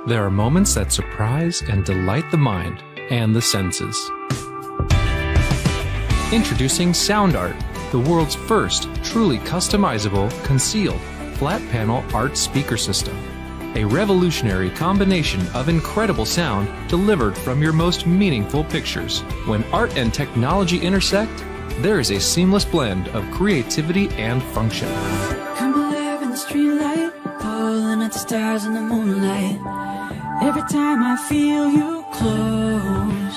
There are moments that surprise and delight the mind and the senses. Introducing Sound Art, the world's first truly customizable, concealed, flat-panel art speaker system. A revolutionary combination of incredible sound delivered from your most meaningful pictures. When art and technology intersect, there is a seamless blend of creativity and function. Come alive in the streetlight, pulling at the stars in the moonlight. Every time I feel you close.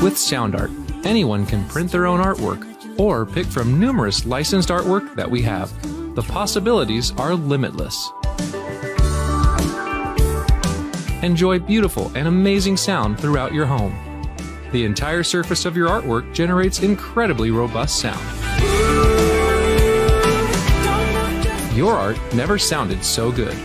With Sound Art, anyone can print their own artwork or pick from numerous licensed artwork that we have. The possibilities are limitless. Enjoy beautiful and amazing sound throughout your home. The entire surface of your artwork generates incredibly robust sound. Your art never sounded so good.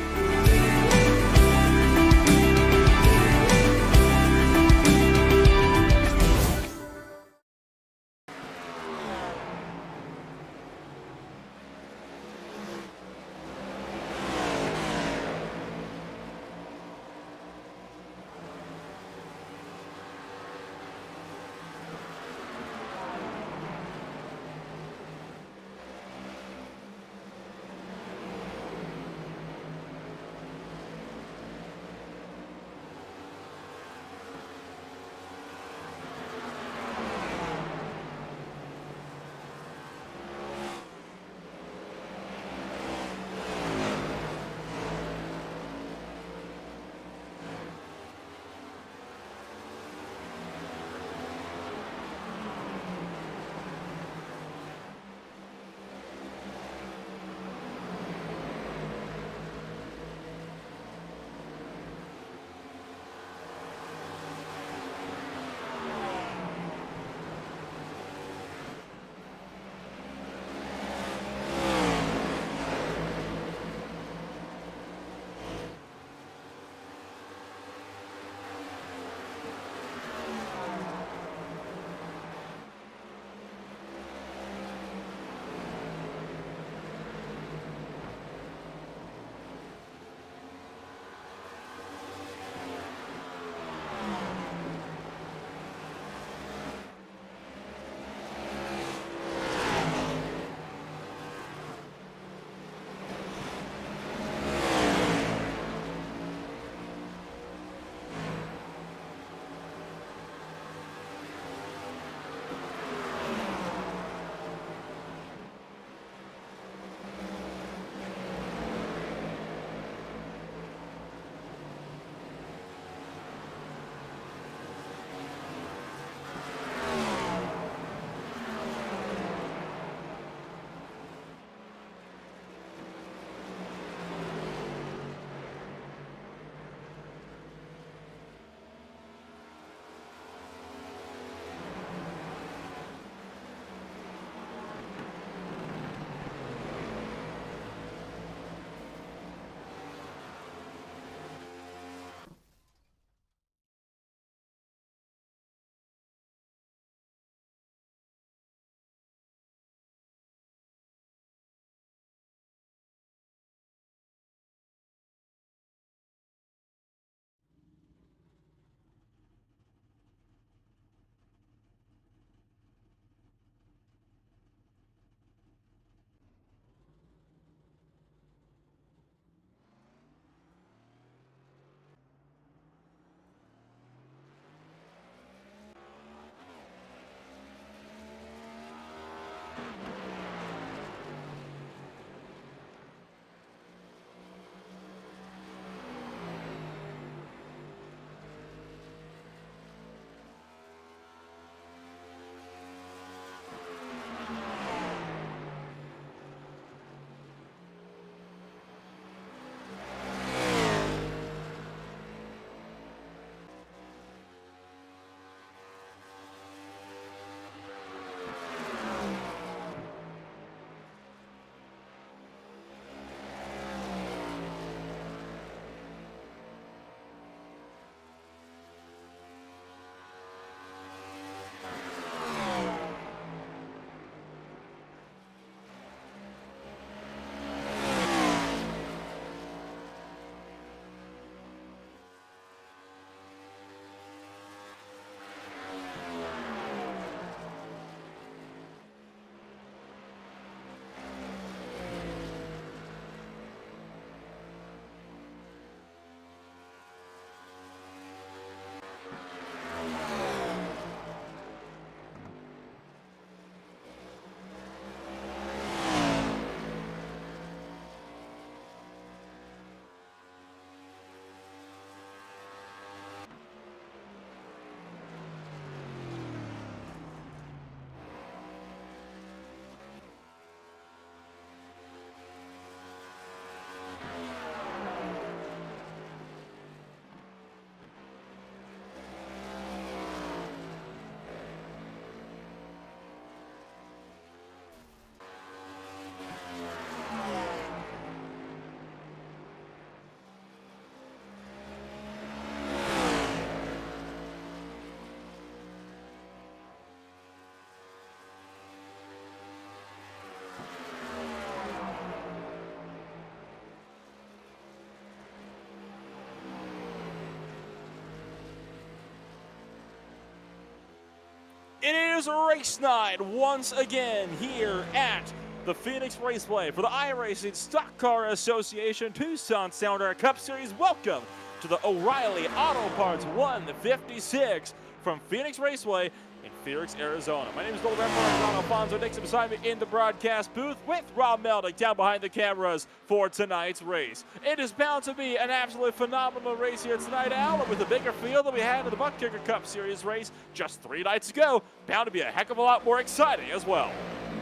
is race night once again here at the Phoenix Raceway for the iRacing Stock Car Association Tucson Sounder Cup Series. Welcome to the O'Reilly Auto Parts 156 from Phoenix Raceway in Phoenix, Arizona. My name is Golden Emperor John Alfonso Dixon beside me in the broadcast booth with Rob Meldick down behind the cameras for tonight's race. It is bound to be an absolutely phenomenal race here tonight, Al, with the bigger field that we had in the Buck Kicker Cup Series race just 3 nights ago. Bound to be a heck of a lot more exciting as well.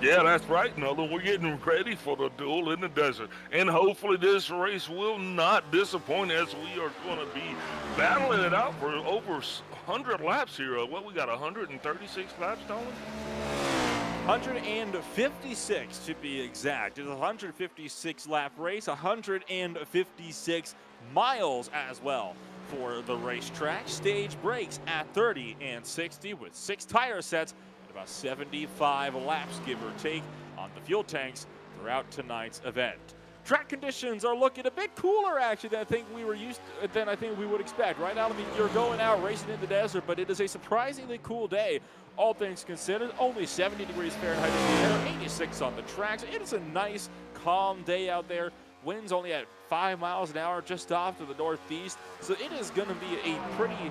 Yeah, that's right, Nolan. We're getting ready for the duel in the desert. And hopefully this race will not disappoint as we are going to be battling it out for over 100 laps here. What, we got 136 laps, Nolan? 156 to be exact. It's a 156 lap race, 156 miles as well for the racetrack. Stage breaks at 30 and 60 with 6 tire sets. About 75 laps, give or take, on the fuel tanks throughout tonight's event. Track conditions are looking a bit cooler, actually, than I think we would expect, right? I mean, you're going out racing in the desert, but it is a surprisingly cool day, all things considered. Only 70 degrees Fahrenheit in the air, 86 on the tracks. It is a nice, calm day out there. Winds only at 5 miles an hour just off to the northeast, so it is going to be a pretty,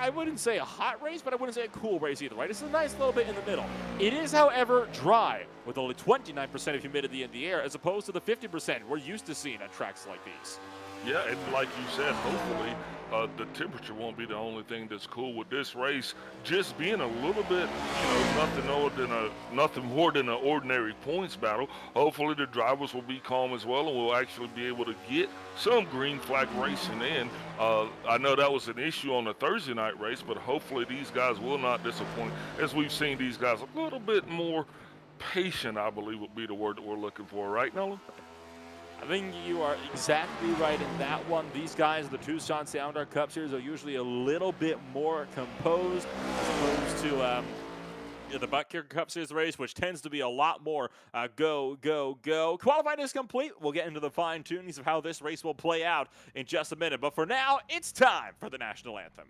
I wouldn't say a hot race, but I wouldn't say a cool race either, right? It's a nice little bit in the middle. It is, however, dry, with only 29% of humidity in the air, as opposed to the 50% we're used to seeing at tracks like these. Yeah, and like you said, hopefully the temperature won't be the only thing that's cool with this race. Just being a little bit, nothing more than an ordinary points battle. Hopefully the drivers will be calm as well, and we'll actually be able to get some green flag racing in. I know that was an issue on the Thursday night race, but hopefully these guys will not disappoint, as we've seen these guys a little bit more patient, I believe would be the word that we're looking for, right, Nolan? I think you are exactly right in that one. These guys, the Tucson Sounder Cup Series, are usually a little bit more composed as opposed to the Buck Kicker Cup Series race, which tends to be a lot more go, go, go. Qualifying is complete. We'll get into the fine tunings of how this race will play out in just a minute. But for now, it's time for the national anthem.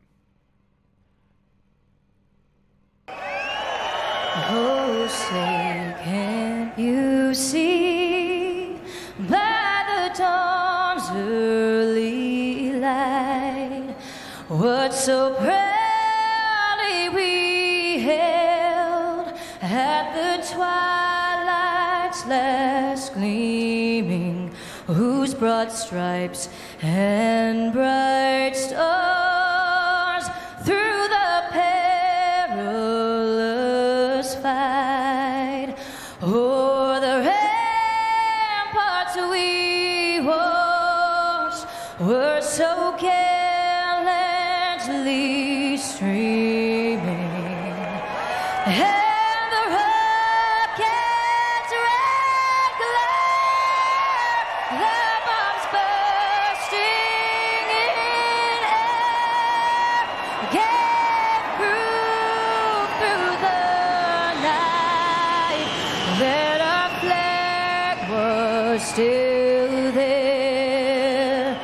Oh, say, can't you see by the dawn's early light what so proudly we held at the twilight's last gleaming, whose broad stripes and bright stars through the perilous fight o'er the ramparts we watched were so gallantly streaming, and the rocket's red glare, the bombs bursting in air, gave proof through the night that our flag was still there.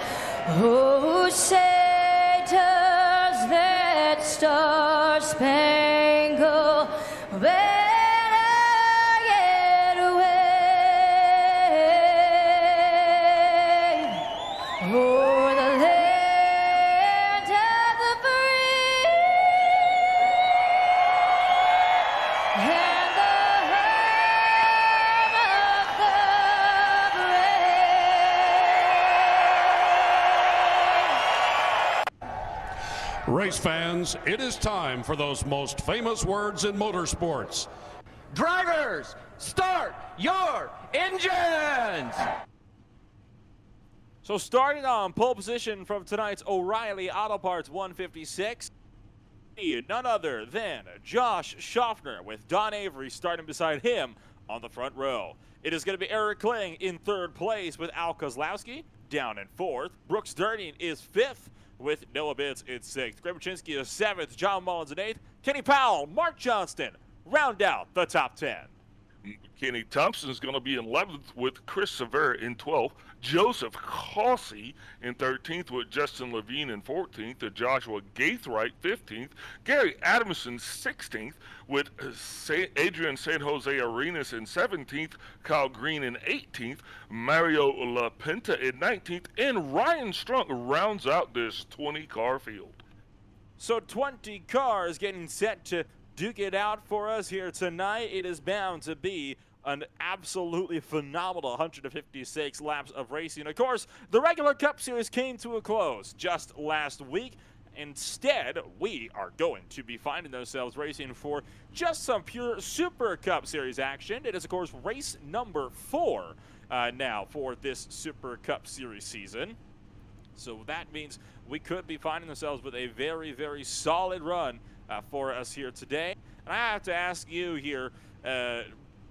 Oh, say does that star-spangled banner yet wave o'er the land of the free and the home of the brave. Race fans, it is time for those most famous words in motorsports. Drivers, start your engines! So starting on pole position from tonight's O'Reilly Auto Parts 156, none other than Josh Schaffner, with Don Avery starting beside him on the front row. It is going to be Eric Kling in third place with Al Kozlowski down in fourth. Brooks Durning is fifth with Noah Bitts in sixth. Greg Machinsky is seventh. John Mullins in eighth. Kenny Powell, Mark Johnston round out the top 10. Kenny Thompson's going to be in 11th with Chris Severa in 12th. Joseph Causey in 13th with Justin Levine in 14th. Joshua Gaithright 15th. Gary Adamson 16th with Adrian San Jose Arenas in 17th. Kyle Green in 18th. Mario LaPinta in 19th. And Ryan Strunk rounds out this 20-car field. So 20 cars getting set to duke it out for us here tonight. It is bound to be an absolutely phenomenal 156 laps of racing. Of course, the regular Cup Series came to a close just last week. Instead, we are going to be finding ourselves racing for just some pure Super Cup Series action. It is, of course, race number 4 now for this Super Cup Series season. So that means we could be finding ourselves with a very, very solid run for us here today. And I have to ask you here,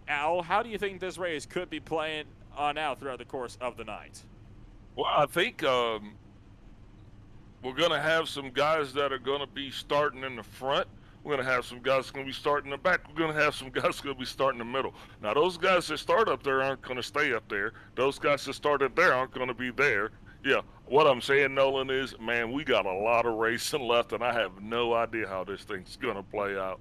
Al, how do you think this race could be playing on out throughout the course of the night? Well, I think we're going to have some guys that are going to be starting in the front. We're going to have some guys going to be starting in the back. We're going to have some guys going to be starting in the middle. Now, those guys that start up there aren't going to stay up there. Those guys that started there aren't going to be there. Yeah, what I'm saying, Nolan, is, man, we got a lot of racing left, and I have no idea how this thing's going to play out.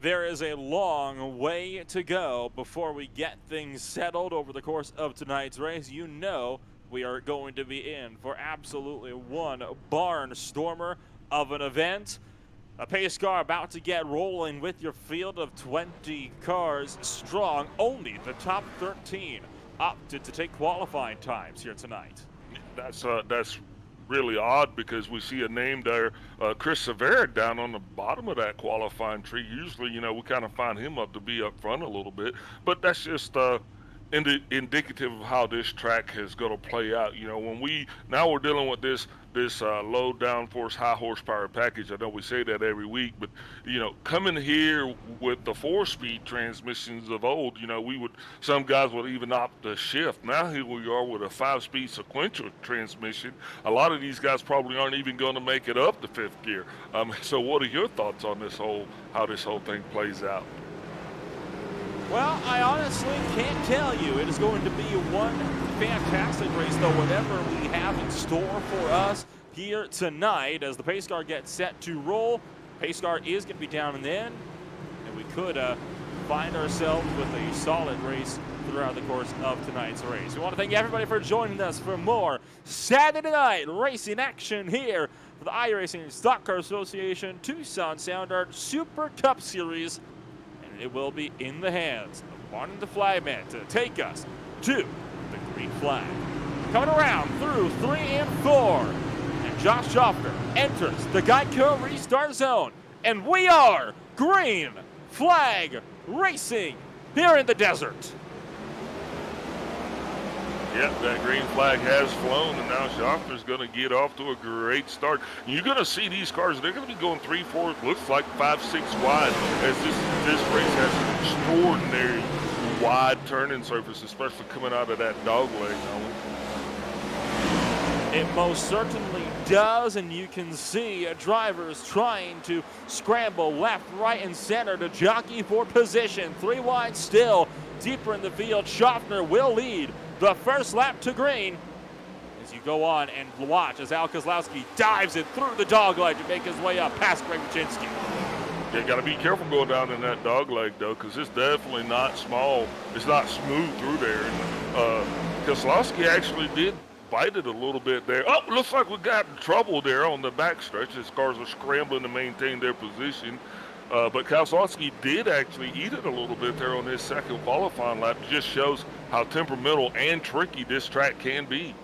There is a long way to go before we get things settled over the course of tonight's race. You know we are going to be in for absolutely one barnstormer of an event. A pace car about to get rolling with your field of 20 cars strong. Only the top 13 opted to take qualifying times here tonight. That's really odd because we see a name there, Chris Severa, down on the bottom of that qualifying tree. Usually, you know, we kind of find him up to be up front a little bit, but that's just indicative of how this track is going to play out. You know, when we're dealing with this low downforce, high horsepower package. I know we say that every week, but you know, coming here with the 4-speed transmissions of old, you know, some guys would even opt to shift. Now here we are with a 5-speed sequential transmission. A lot of these guys probably aren't even going to make it up to 5th gear. So what are your thoughts on how this whole thing plays out? Well, I honestly can't tell you. It is going to be one fantastic race, though, whatever we have in store for us here tonight as the pace car gets set to roll. Pace car is going to be down and in, and we could find ourselves with a solid race throughout the course of tonight's race. We want to thank everybody for joining us for more Saturday night racing action here for the iRacing Stock Car Association Tucson Sound Art Super Cup Series. It will be in the hands of Martin the Flagman to take us to the green flag. Coming around through 3 and 4, and Josh Schaffner enters the Geico restart zone, and we are green flag racing here in the desert. Yep, that green flag has flown, and now Schaffner's going to get off to a great start. You're going to see these cars, they're going to be going 3, 4, looks like 5, 6 wide, as this race has an extraordinary wide turning surface, especially coming out of that dog leg. It most certainly does, and you can see drivers trying to scramble left, right, and center to jockey for position. 3 wide still, deeper in the field. Schaffner will lead the first lap to green as you go on and watch as Al Kozlowski dives it through the dogleg to make his way up past Greg Wyszynski. You got to be careful going down in that dogleg, though, because it's definitely not small. It's not smooth through there. And Kozlowski actually did bite it a little bit there. Oh, looks like we got in trouble there on the backstretch. His cars are scrambling to maintain their position. But Kozlowski did actually eat it a little bit there on his second qualifying lap. It just shows how temperamental and tricky this track can be.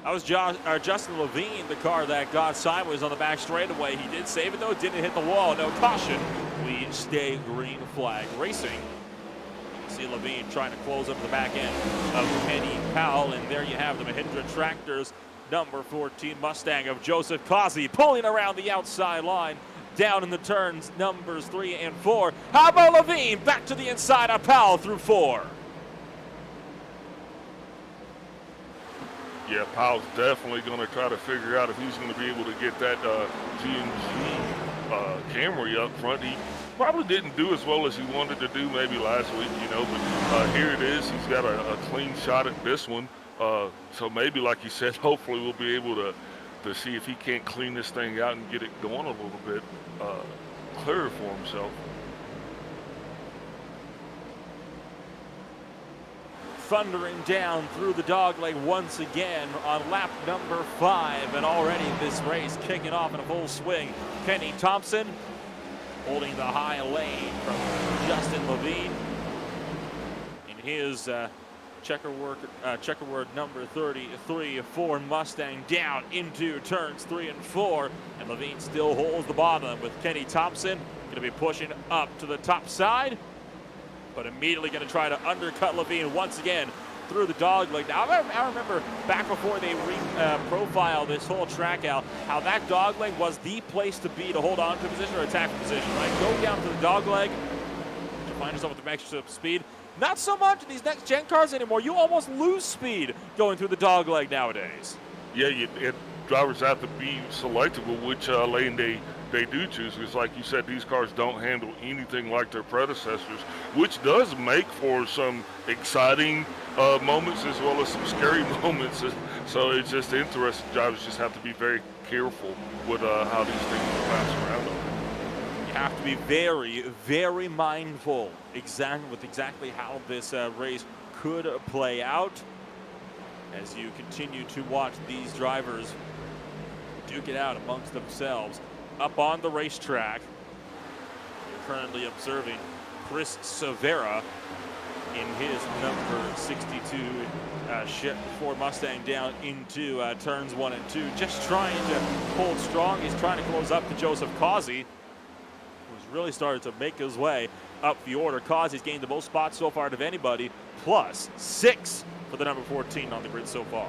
That was Justin Levine, the car that got sideways on the back straightaway. He did save it, though. It didn't hit the wall. No caution. We stay green flag racing. See Levine trying to close up the back end of Kenny Powell. And there you have the Mahindra Tractors number 14 Mustang of Joseph Causey pulling around the outside line. Down in the turns, numbers 3 and 4. How about Levine? Back to the inside of Powell through 4. Yeah, Powell's definitely going to try to figure out if he's going to be able to get that G&G Camry up front. probably didn't do as well as he wanted to do maybe last week, you know, but here it is. He's got a clean shot at this one. So maybe, like you said, hopefully we'll be able to see if he can't clean this thing out and get it going a little bit clearer for himself. Thundering down through the dogleg once again on lap number 5, and already this race kicking off in a full swing. Kenny Thompson holding the high lane from Justin Levine in his checkerboard number 33 Ford Mustang down into turns 3 and 4, and Levine still holds the bottom with Kenny Thompson going to be pushing up to the top side, but immediately going to try to undercut Levine once again through the dogleg. Now, I remember back before they profiled this whole track out, how that dogleg was the place to be to hold on to position or attack position, right? Go down to the dogleg to find yourself with the extra speed. Not so much in these next-gen cars anymore. You almost lose speed going through the dogleg nowadays. Yeah, drivers have to be selective with which lane they do choose, because like you said, these cars don't handle anything like their predecessors, which does make for some exciting moments as well as some scary moments. So it's just interesting. Drivers just have to be very careful with how these things bounce around them. You have to be very, very mindful with exactly how this race could play out as you continue to watch these drivers duke it out amongst themselves. Up on the racetrack, you're currently observing Chris Severa in his number 62 Ford Mustang down into turns 1 and 2, just trying to hold strong. He's trying to close up to Joseph Causey, who's really started to make his way up the order. Causey's gained the most spots so far of anybody, plus 6 for the number 14 on the grid so far.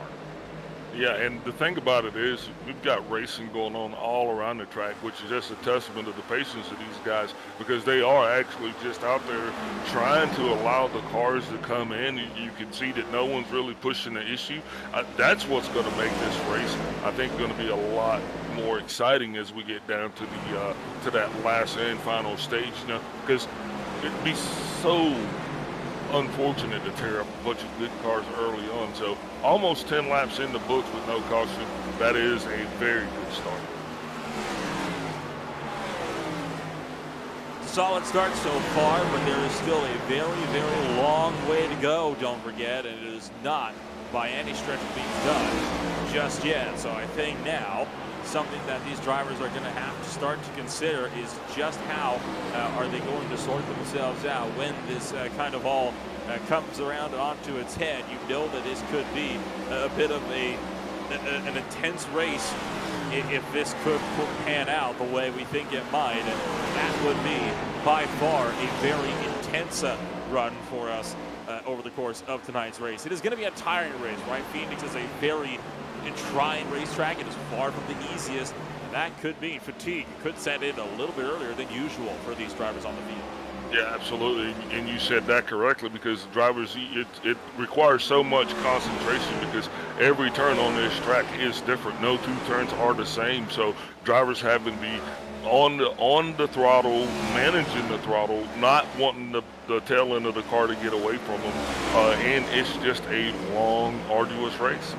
Yeah, and the thing about it is we've got racing going on all around the track, which is just a testament to the patience of these guys, because they are actually just out there trying to allow the cars to come in. You can see that no one's really pushing the issue. That's what's going to make this race, I think, going to be a lot more exciting as we get down to the to that last and final stage, you know, because it'd be so unfortunate to tear up a bunch of good cars early on. So almost 10 laps in the books with no caution, that is a very good start. Solid start so far, but there is still a very, very long way to go, don't forget, and it is not by any stretch of being done just yet. So I think now something that these drivers are going to have to start to consider is just how are they going to sort themselves out when this kind of all comes around onto its head. You know that this could be a bit of an intense race if this could pan out the way we think it might, and that would be by far a very intense run for us over the course of tonight's race. It is going to be a tiring race, right? Phoenix is a very trying racetrack. It is far from the easiest, and that could mean fatigue. It could set in a little bit earlier than usual for these drivers on the field. Yeah, absolutely, and you said that correctly, because drivers, it requires so much concentration, because every turn on this track is different. No two turns are the same, so drivers having to be on the throttle, managing the throttle, not wanting the tail end of the car to get away from them, and it's just a long, arduous race.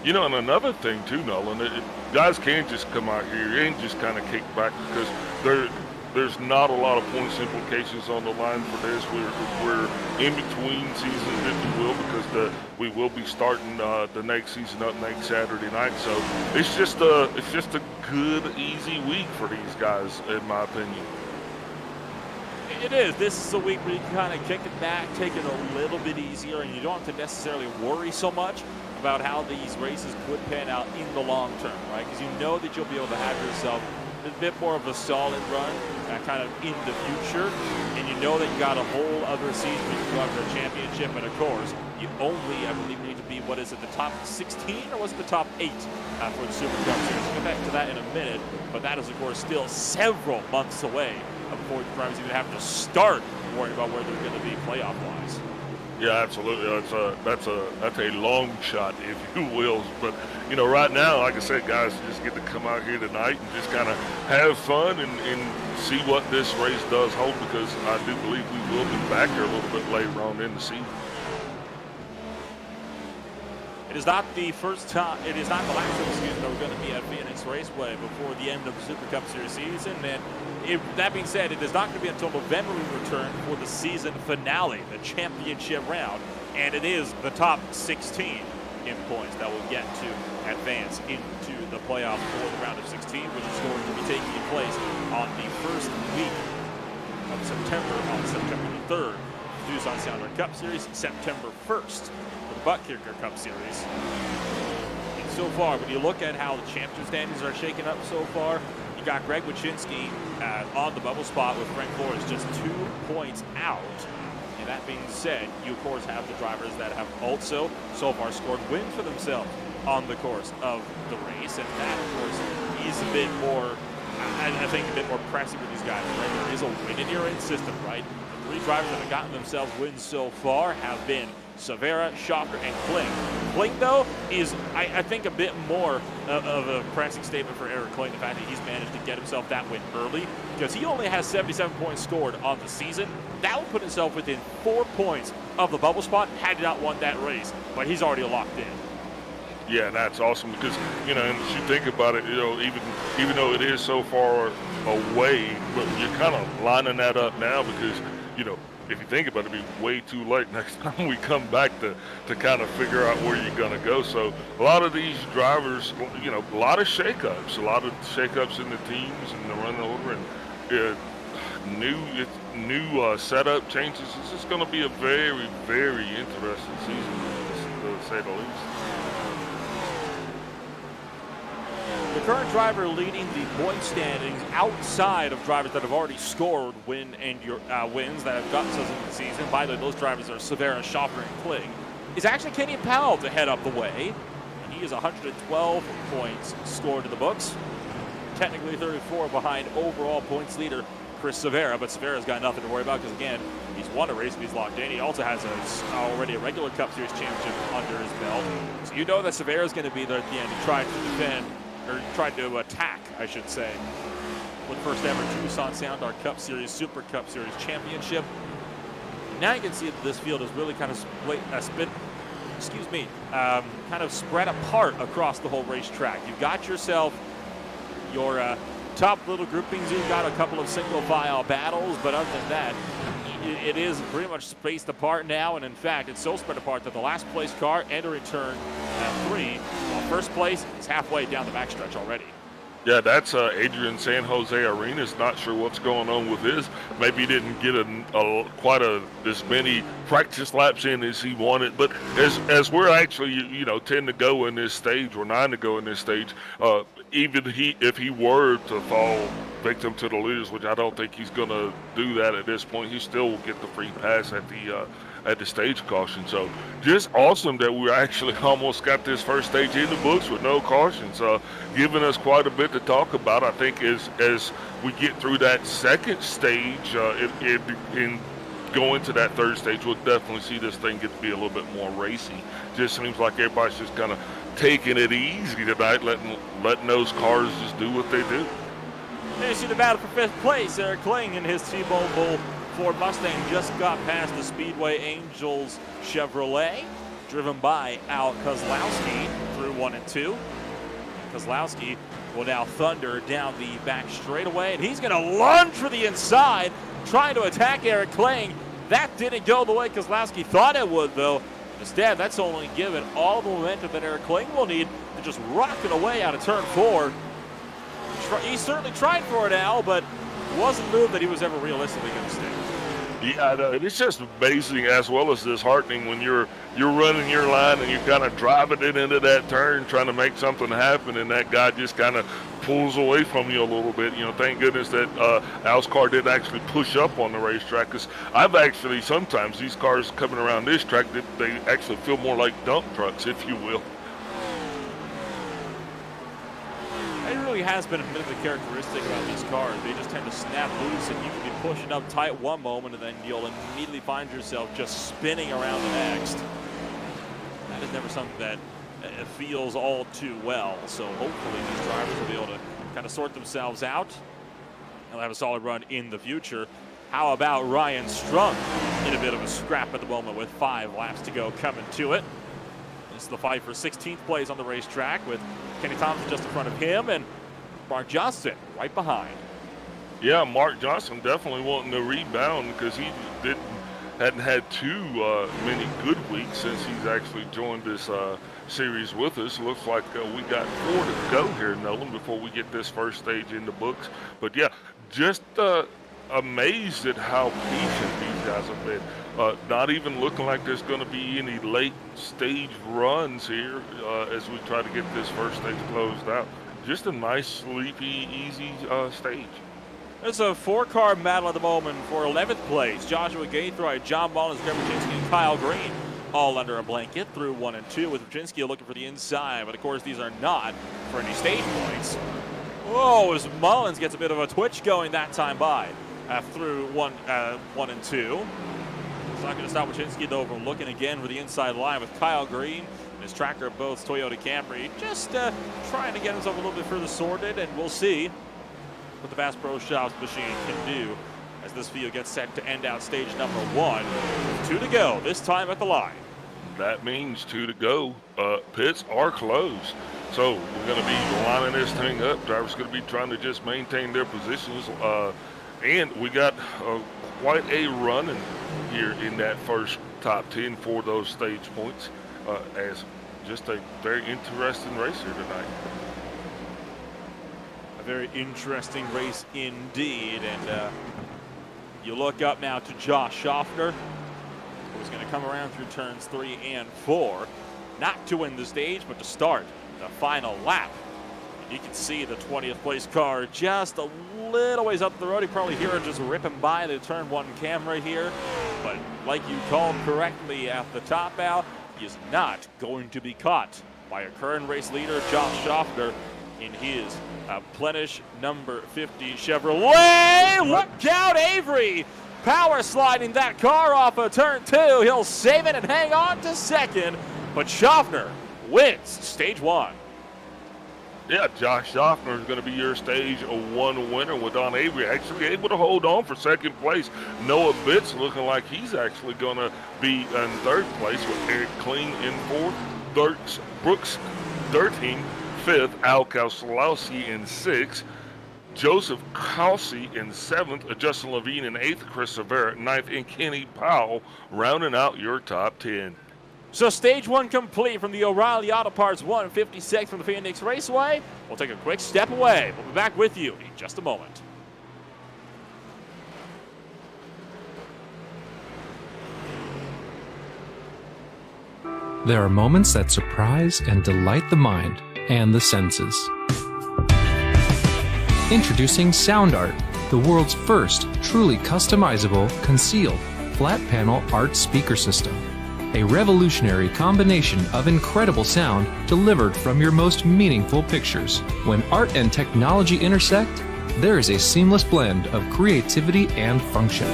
You know, and another thing too, Nolan, guys can't just come out here and just kind of kick back, because there's not a lot of points implications on the line for this. We're in between seasons, if you will, because we will be starting the next season up next Saturday night. So it's just a good, easy week for these guys, in my opinion. It is. This is a week where you can kind of kick it back, take it a little bit easier, and you don't have to necessarily worry so much about how these races could pan out in the long term, right? Because you know that you'll be able to have yourself a bit more of a solid run kind of in the future, and you know that you got a whole other season where you can go after a championship, and of course, you only, I believe, need to be, what is it, the top 16, or was it the top 8 for the Super Cup Series? We'll get back to that in a minute, but that is, of course, still several months away before the drivers even have to start worrying about where they're going to be playoff-wise. Yeah, absolutely. That's a long shot, if you will. But you know, right now, like I said, guys, just get to come out here tonight and just kind of have fun and see what this race does hold, because I do believe we will be back here a little bit later on in the season. It is not the first time, it is not the last time, excuse me, that we're going to be at Phoenix Raceway before the end of the Super Cup Series season. And that being said, it is not going to be until November we return for the season finale, the championship round. And it is the top 16 in points that will get to advance into the playoffs for the round of 16, which is going to be taking place on the first week of September, on September the 3rd. Tucson Soundart Cup Series, September 1st. Butt Kicker Cup Series. And so far, when you look at how the championship standings are shaking up so far, you got Greg Wyszynski on the bubble spot with Frank Flores just 2 points out. And that being said, you of course have the drivers that have also so far scored wins for themselves on the course of the race, and that of course is a bit more, I think, a bit more pressing for these guys. Right? There is a win in your system, right? The 3 drivers that have gotten themselves wins so far have been Severa, Schoffer, and Kling. Kling, though, is, I think, a bit more of a pressing statement for Eric Kling, the fact that he's managed to get himself that win early, because he only has 77 points scored on the season. That would put himself within 4 points of the bubble spot had he not won that race, but he's already locked in. Yeah, that's awesome, because, you know, and if you think about it, you know, even though it is so far away, but you're kind of lining that up now, because, you know, if you think about it, it'll be way too late next time we come back to kind of figure out where you're going to go. So a lot of these drivers, you know, a lot of shakeups in the teams and the running order, and new setup changes. It's just going to be a very, very interesting season, to say the least. The current driver leading the point standings outside of drivers that have already scored wins that have gotten themselves into the season, by the way, those drivers are Severa, Schoffer, and Kling, is actually Kenny Powell to head up the way. And he is 112 points scored in the books. Technically 34 behind overall points leader Chris Severa, but Severa's got nothing to worry about because, again, he's won a race, he's locked in. He also has already a regular Cup Series championship under his belt. So you know that Severa's going to be there at the end to try to defend, or tried to attack, I should say, for the first ever Tucson Soundart Cup Series, Super Cup Series championship. Now you can see that this field is really kind of kind of spread apart across the whole racetrack. You've got yourself your top little groupings. You've got a couple of single file battles, but other than that, it is pretty much spaced apart now, and in fact, it's so spread apart that the last place car entering turn 3, while first place is halfway down the backstretch already. Yeah, that's Adrian San Jose Arenas. Not sure what's going on with his. Maybe he didn't get quite as many practice laps in as he wanted. But as we're actually, you know, 10 to go in this stage, or 9 to go in this stage, even if he were to fall victim to the leaders, which I don't think he's going to do that at this point, he still will get the free pass at the stage caution. So just awesome that we actually almost got this first stage in the books with no cautions, giving us quite a bit to talk about. I think as we get through that second stage, in going to that third stage, we'll definitely see this thing get to be a little bit more racy. Just seems like everybody's just kind of taking it easy tonight, letting those cars just do what they do. And you see the battle for 5th place. Eric Kling in his T-Mobile Ford Mustang just got past the Speedway Angels Chevrolet, driven by Al Kozlowski through 1 and 2. Kozlowski will now thunder down the back straightaway, and he's going to lunge for the inside, trying to attack Eric Kling. That didn't go the way Kozlowski thought it would, though. Instead, that's only given all the momentum that Eric Kling will need to just rock it away out of turn 4. He certainly tried for it, Al, but wasn't moved that he was ever realistically going to stay. Yeah, I know. And it's just amazing, as well as disheartening, when you're running your line and you're kind of driving it into that turn, trying to make something happen, and that guy just kind of pulls away from you a little bit. You know, thank goodness that Al's car did actually push up on the racetrack, because I've actually, sometimes these cars coming around this track, they actually feel more like dump trucks, if you will. They really has been a bit of a characteristic about these cars. They just tend to snap loose, and you can be pushing up tight one moment, and then you'll immediately find yourself just spinning around the next. That is never something that feels all too well. So hopefully these drivers will be able to kind of sort themselves out. They'll have a solid run in the future. How about Ryan Strunk in a bit of a scrap at the moment with 5 laps to go coming to it. This is the fight for 16th place on the racetrack with Kenny Thompson just in front of him and Mark Johnson right behind. Yeah, Mark Johnson definitely wanting to rebound because he hadn't had too many good weeks since he's actually joined this series with us. Looks like we got 4 to go here, Nolan, before we get this first stage in the books. But yeah, just amazed at how patient these guys have been. Not even looking like there's going to be any late stage runs here as we try to get this first stage closed out. Just a nice, sleepy, easy stage. It's a 4-car battle at the moment for 11th place. Joshua Gaithright, John Mullins, Greg Wyszynski, and Kyle Green all under a blanket through 1 and 2 with Wyszynski looking for the inside. But of course, these are not for any stage points. Whoa, as Mullins gets a bit of a twitch going that time by through 1 and 2. It's not going to stop Wyszynski though from looking again for the inside line with Kyle Green and his tracker of both Toyota Camry. Just trying to get himself a little bit further sorted, and we'll see what the Bass Pro Shops machine can do as this field gets set to end out stage number 1. 2 to go, this time at the line. That means 2 to go. Pits are closed. So we're going to be lining this thing up. Drivers going to be trying to just maintain their positions. And we got quite a run here in that first top 10 for those stage points as just a very interesting race here tonight. A very interesting race indeed. And you look up now to Josh Schaffner, who's going to come around through turns 3 and 4, not to win the stage, but to start the final lap. And you can see the 20th place car just a little ways up the road. You probably hear it just ripping by the turn 1 camera here. But like you called correctly at the top out, he is not going to be caught by a current race leader, Josh Schaffner, in his Plenish number 50 Chevrolet. Look out, Avery power sliding that car off of turn 2. He'll save it and hang on to second, but Schaffner wins stage 1. Yeah, Josh Schaffner is going to be your stage 1 winner with Don Avery actually able to hold on for second place. Noah Bitts looking like he's actually going to be in third place with Eric Kling in fourth, Brooks Dirting 5th, Al Kauslowski in 6th, Joseph Kelsey in 7th, Justin Levine in 8th, Chris Rivera 9th, and Kenny Powell rounding out your top 10. So stage 1 complete from the O'Reilly Auto Parts 156 from the Phoenix Raceway. We'll take a quick step away. We'll be back with you in just a moment. There are moments that surprise and delight the mind and the senses. Introducing SoundArt, the world's first truly customizable, concealed, flat panel art speaker system. A revolutionary combination of incredible sound delivered from your most meaningful pictures. When art and technology intersect, there is a seamless blend of creativity and function.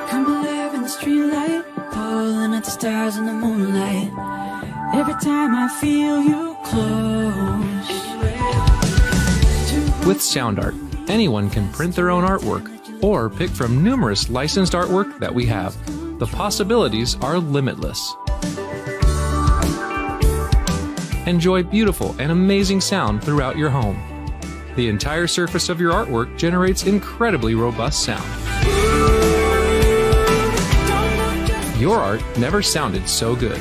Come alive in the streetlight, pulling at the stars in the moonlight. Every time I feel you close. With SoundArt, anyone can print their own artwork or pick from numerous licensed artwork that we have. The possibilities are limitless. Enjoy beautiful and amazing sound throughout your home. The entire surface of your artwork generates incredibly robust sound. Your art never sounded so good.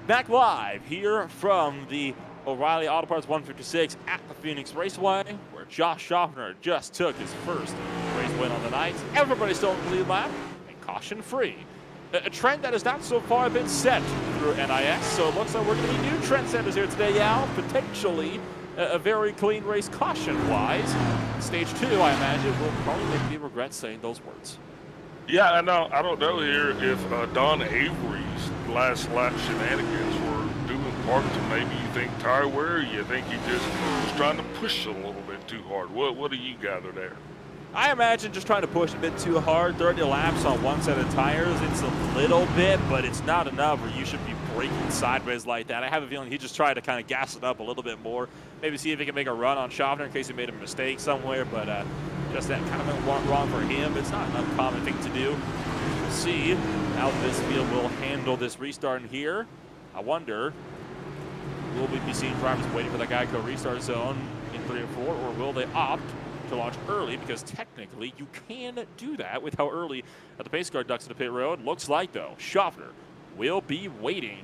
Back live here from the O'Reilly Auto Parts 156 at the Phoenix Raceway, where Josh Schaffner just took his first race win on the night. Everybody's still in the lead lap and caution free. A trend that has not so far been set through NIS, so it looks like we're going to be new trendsetters here today, Al. Potentially a very clean race caution-wise. Stage 2, I imagine, will probably make me regret saying those words. Yeah, I know. I don't know here if Don Avery's last lap shenanigans were due in part to maybe you think tire wear, or you think he just was trying to push a little bit too hard. What do you gather there? I imagine just trying to push a bit too hard. 30 laps on one set of tires, it's a little bit, but it's not enough where you should be braking sideways like that. I have a feeling he just tried to kind of gas it up a little bit more. Maybe see if he can make a run on Schaffner in case he made a mistake somewhere, but just that kind of went wrong for him. It's not an uncommon thing to do. We'll see how this field will handle this restart in here. I wonder, will we be seeing drivers waiting for the Geico restart zone in 3 and 4, or will they opt to launch early? Because technically you can do that with how early the pace car ducks into pit road. Looks like, though, Schaffner will be waiting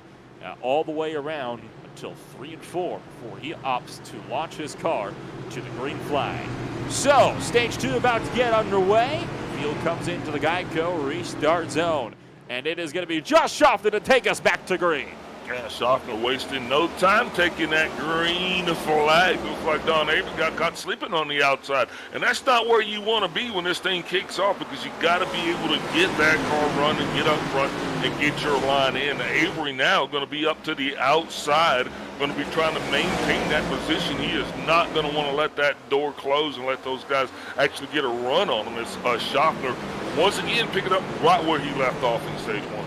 all the way around until 3 and 4 before he opts to launch his car to the green flag. So, stage 2 about to get underway. Field comes into the Geico restart zone, and it is going to be Josh Schaffner to take us back to green. Yeah, Schaffner wasting no time taking that green flag. Looks like Don Avery got caught sleeping on the outside. And that's not where you want to be when this thing kicks off, because you got to be able to get that car running, get up front, and get your line in. Avery now going to be up to the outside, going to be trying to maintain that position. He is not going to want to let that door close and let those guys actually get a run on him. As Schaffner, once again, pick it up right where he left off in stage 1.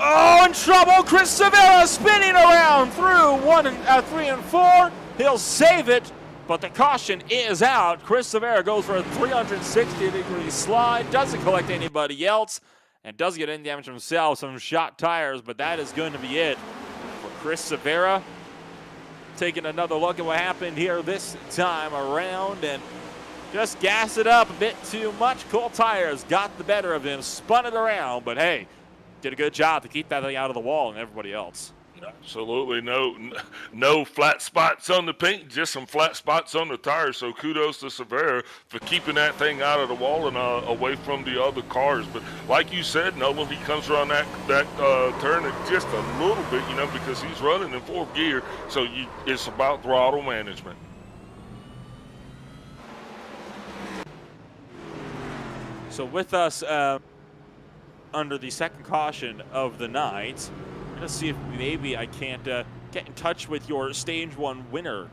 Oh, in trouble. Chris Severa spinning around through 3 and 4. He'll save it, but the caution is out. Chris Severa goes for a 360-degree slide, doesn't collect anybody else, and does get in damage himself, some shot tires, but that is going to be it for Chris Severa. Taking another look at what happened here this time around, and just gas it up a bit too much. Cold tires got the better of him, spun it around, but hey, did a good job to keep that thing out of the wall and everybody else. Absolutely no flat spots on the paint, just some flat spots on the tires. So kudos to Severa for keeping that thing out of the wall and away from the other cars. But like you said, Nolan, he comes around that turn just a little bit, because he's running in 4th gear. So it's about throttle management. So with us under the second caution of the night, we're going to see if maybe I can't get in touch with your stage 1 winner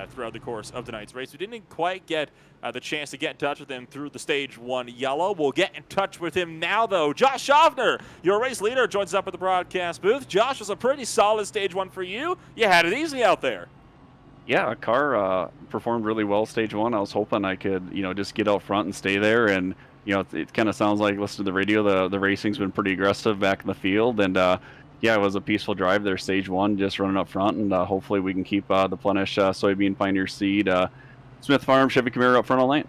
throughout the course of tonight's race. We didn't quite get the chance to get in touch with him through the stage 1 yellow. We'll get in touch with him now, though. Josh Schaffner, your race leader, joins us up at the broadcast booth. Josh, was a pretty solid stage 1 for you. You had it easy out there. Yeah, car performed really well stage 1. I was hoping I could, just get out front and stay there. And it kind of sounds like, listen to the radio, the racing's been pretty aggressive back in the field. And, yeah, it was a peaceful drive there, stage 1, just running up front. And hopefully we can keep the Plenish Soybean Pioneer Seed, Smith Farm, Chevy Camaro up front all night.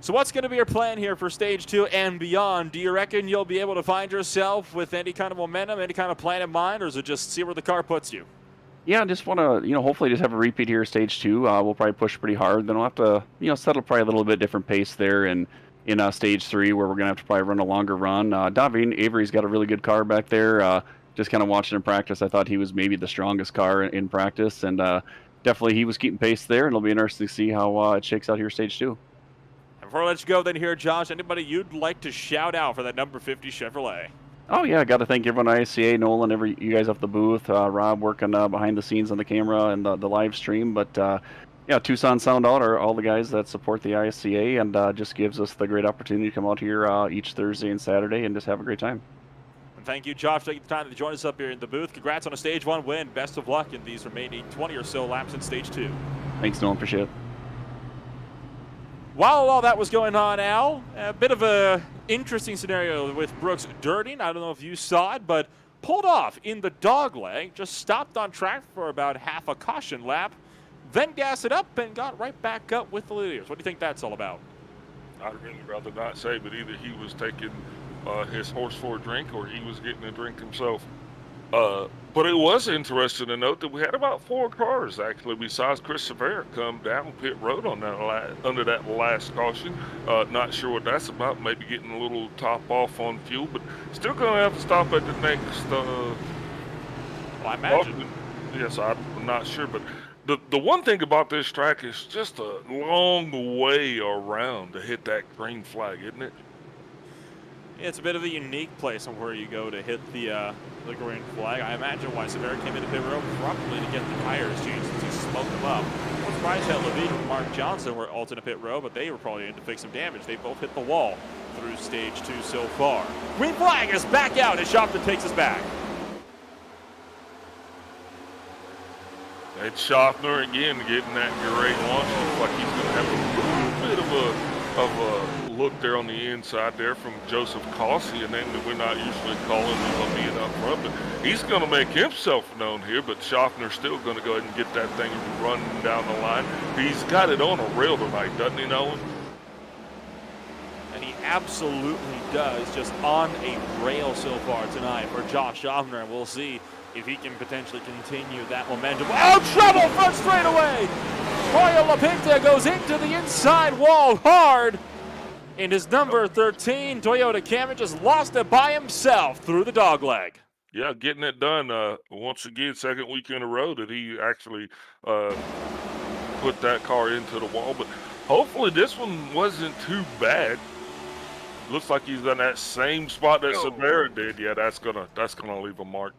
So what's going to be your plan here for stage 2 and beyond? Do you reckon you'll be able to find yourself with any kind of momentum, any kind of plan in mind, or is it just see where the car puts you? Yeah, I just want to, hopefully just have a repeat here stage 2. We'll probably push pretty hard. Then we'll have to, settle probably a little bit different pace there. And in stage 3, where we're going to have to probably run a longer run. Davin Avery's got a really good car back there. Just kind of watching him practice, I thought he was maybe the strongest car in practice, and definitely he was keeping pace there, and it'll be interesting to see how it shakes out here stage 2. Before I let you go then here, Josh, anybody you'd like to shout out for that number 50 Chevrolet? Oh, yeah, I got to thank everyone at ISCA, Nolan, you guys up the booth, Rob working behind the scenes on the camera and the live stream, but yeah, Tucson Sound Out are all the guys that support the ISCA, and just gives us the great opportunity to come out here each Thursday and Saturday and just have a great time. And thank you, Josh, for taking the time to join us up here in the booth. Congrats on a stage 1 win. Best of luck in these remaining 20 or so laps in stage 2. Thanks, Nolan. Appreciate it. While all that was going on, Al, a bit of a interesting scenario with Brooks Durden. I don't know if you saw it, but pulled off in the dogleg, just stopped on track for about half a caution lap, then gassed it up and got right back up with the leaders. What do you think that's all about? I'd really rather not say, but either he was taking his horse for a drink or he was getting a drink himself. But it was interesting to note that we had about 4 cars actually, besides Chris Severa, come down pit road on that under that last caution. Not sure what that's about. Maybe getting a little top off on fuel, but still going to have to stop at the next. Well, I imagine. Caution. Yes, I'm not sure, but the one thing about this track is just a long way around to hit that green flag, isn't it? It's a bit of a unique place on where you go to hit the green flag. I imagine why Severa came into pit road probably to get the tires changed since he smoked them up. I'm surprised that Levine and Mark Johnson were alternate pit road, but they were probably in to fix some damage. They both hit the wall through stage 2 so far. Green flag is back out as Schaffner takes us back. And Schaffner again getting that great launch. Looks like he's going to have a little bit of a look there on the inside there from Joseph Cossey, a name that we're not usually calling him being up front, but he's going to make himself known here. But Schaffner's still going to go ahead and get that thing running down the line. He's got it on a rail tonight, doesn't he, Nolan? And he absolutely does, just on a rail so far tonight for Josh Schaffner, and we'll see if he can potentially continue that momentum. Oh, trouble front straightaway! Mario LaPinta goes into the inside wall hard. And his number 13 Toyota Camry just lost it by himself through the dogleg. Yeah, getting it done once again, second week in a row that he actually put that car into the wall. But hopefully this one wasn't too bad. Looks like he's done that same spot that Severa did. Yeah, that's gonna leave a mark.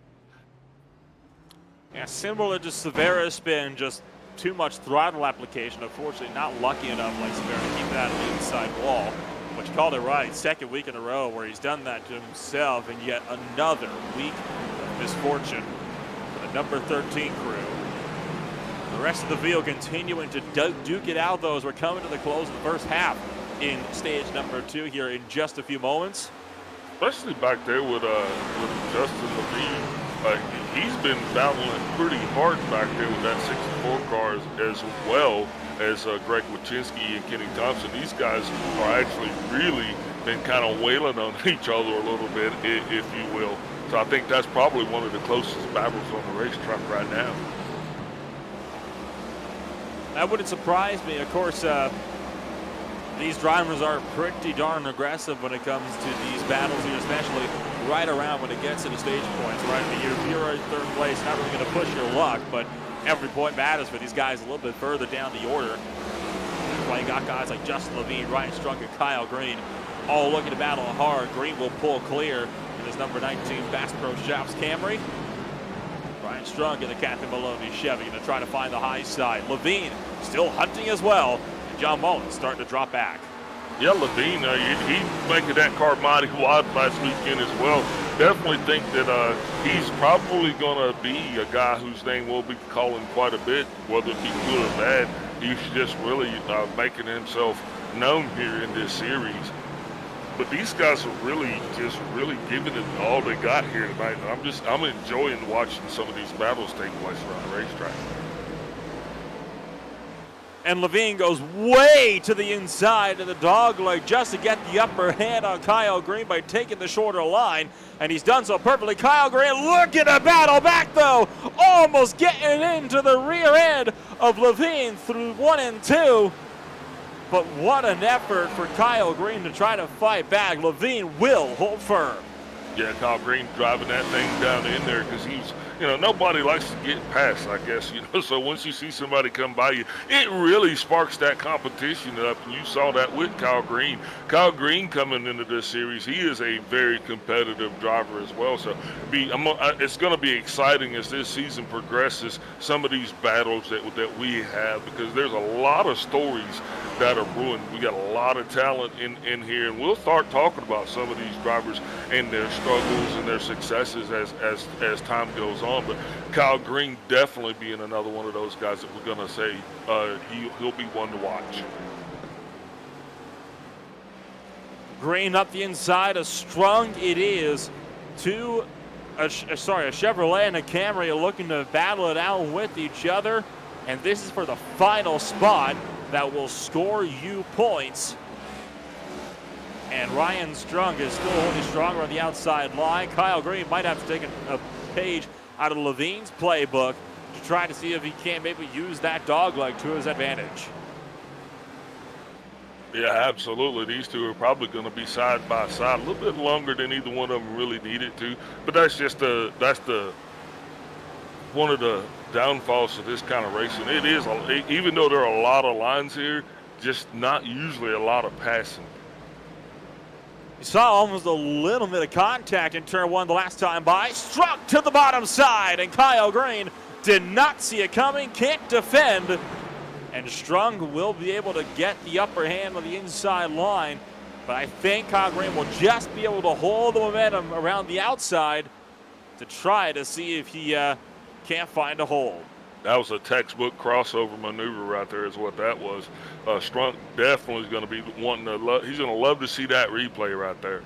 Yeah, similar to Severa's spin, just too much throttle application. Unfortunately, not lucky enough like Severa to keep that on the inside wall. But you called it right, second week in a row where he's done that to himself, and yet another week of misfortune for the number 13 crew. The rest of the field continuing to duke it out, though, as we're coming to the close of the first half in stage number 2 here in just a few moments. Especially back there with Justin Levine. He's been battling pretty hard back there with that 64 cars, as well as Greg Wachinski and Kenny Thompson. These guys are actually really been kind of wailing on each other a little bit, if you will. So I think that's probably one of the closest battles on the racetrack right now. That wouldn't surprise me. Of course, these drivers are pretty darn aggressive when it comes to these battles here, especially right around when it gets to the stage points. Right, if you're in third place, not really going to push your luck, but every point matters for these guys a little bit further down the order. That's why you got guys like Justin Levine, Ryan Strunk, and Kyle Green all looking to battle hard. Green will pull clear in his number 19 Bass Pro Shops Camry. Ryan Strunk in the Captain Maloney Chevy going to try to find the high side. Levine still hunting as well. John Mullins starting to drop back. Yeah, Levine, he's making that car mighty wide last weekend as well. Definitely think that he's probably going to be a guy whose name we'll be calling quite a bit, whether it be good or bad. He's just really making himself known here in this series. But these guys are really giving it all they got here tonight. And I'm enjoying watching some of these battles take place around the racetrack. And Levine goes way to the inside of the dogleg just to get the upper hand on Kyle Green by taking the shorter line. And he's done so perfectly. Kyle Green looking to battle back, though. Almost getting into the rear end of Levine through 1 and 2. But what an effort for Kyle Green to try to fight back. Levine will hold firm. Yeah, Kyle Green driving that thing down in there because he's, nobody likes to get past, I guess, So once you see somebody come by you, it really sparks that competition up. And you saw that with Kyle Green. Kyle Green coming into this series, he is a very competitive driver as well. So it's going to be exciting as this season progresses, some of these battles that we have, because there's a lot of stories that are brewing. We got a lot of talent in here, and we'll start talking about some of these drivers and their struggles and their successes as time goes on. But Kyle Green definitely being another one of those guys that we're going to say he'll be one to watch. Green up the inside, a Strung it is to a Chevrolet and a Camry looking to battle it out with each other. And this is for the final spot that will score you points. And Ryan Strung is still holding stronger on the outside line. Kyle Green might have to take a page out of Levine's playbook to try to see if he can maybe use that dog leg to his advantage. Yeah, absolutely. These two are probably going to be side by side a little bit longer than either one of them really needed to. But that's just one of the downfalls of this kind of racing. It is, even though there are a lot of lines here, just not usually a lot of passing. You saw almost a little bit of contact in turn one the last time by. Struck to the bottom side, and Kyle Green did not see it coming, can't defend. And Strung will be able to get the upper hand on the inside line. But I think Kyle Green will just be able to hold the momentum around the outside to try to see if he can't find a hole. That was a textbook crossover maneuver right there is what that was. Strunk definitely is going to be wanting to he's going to love to see that replay right there.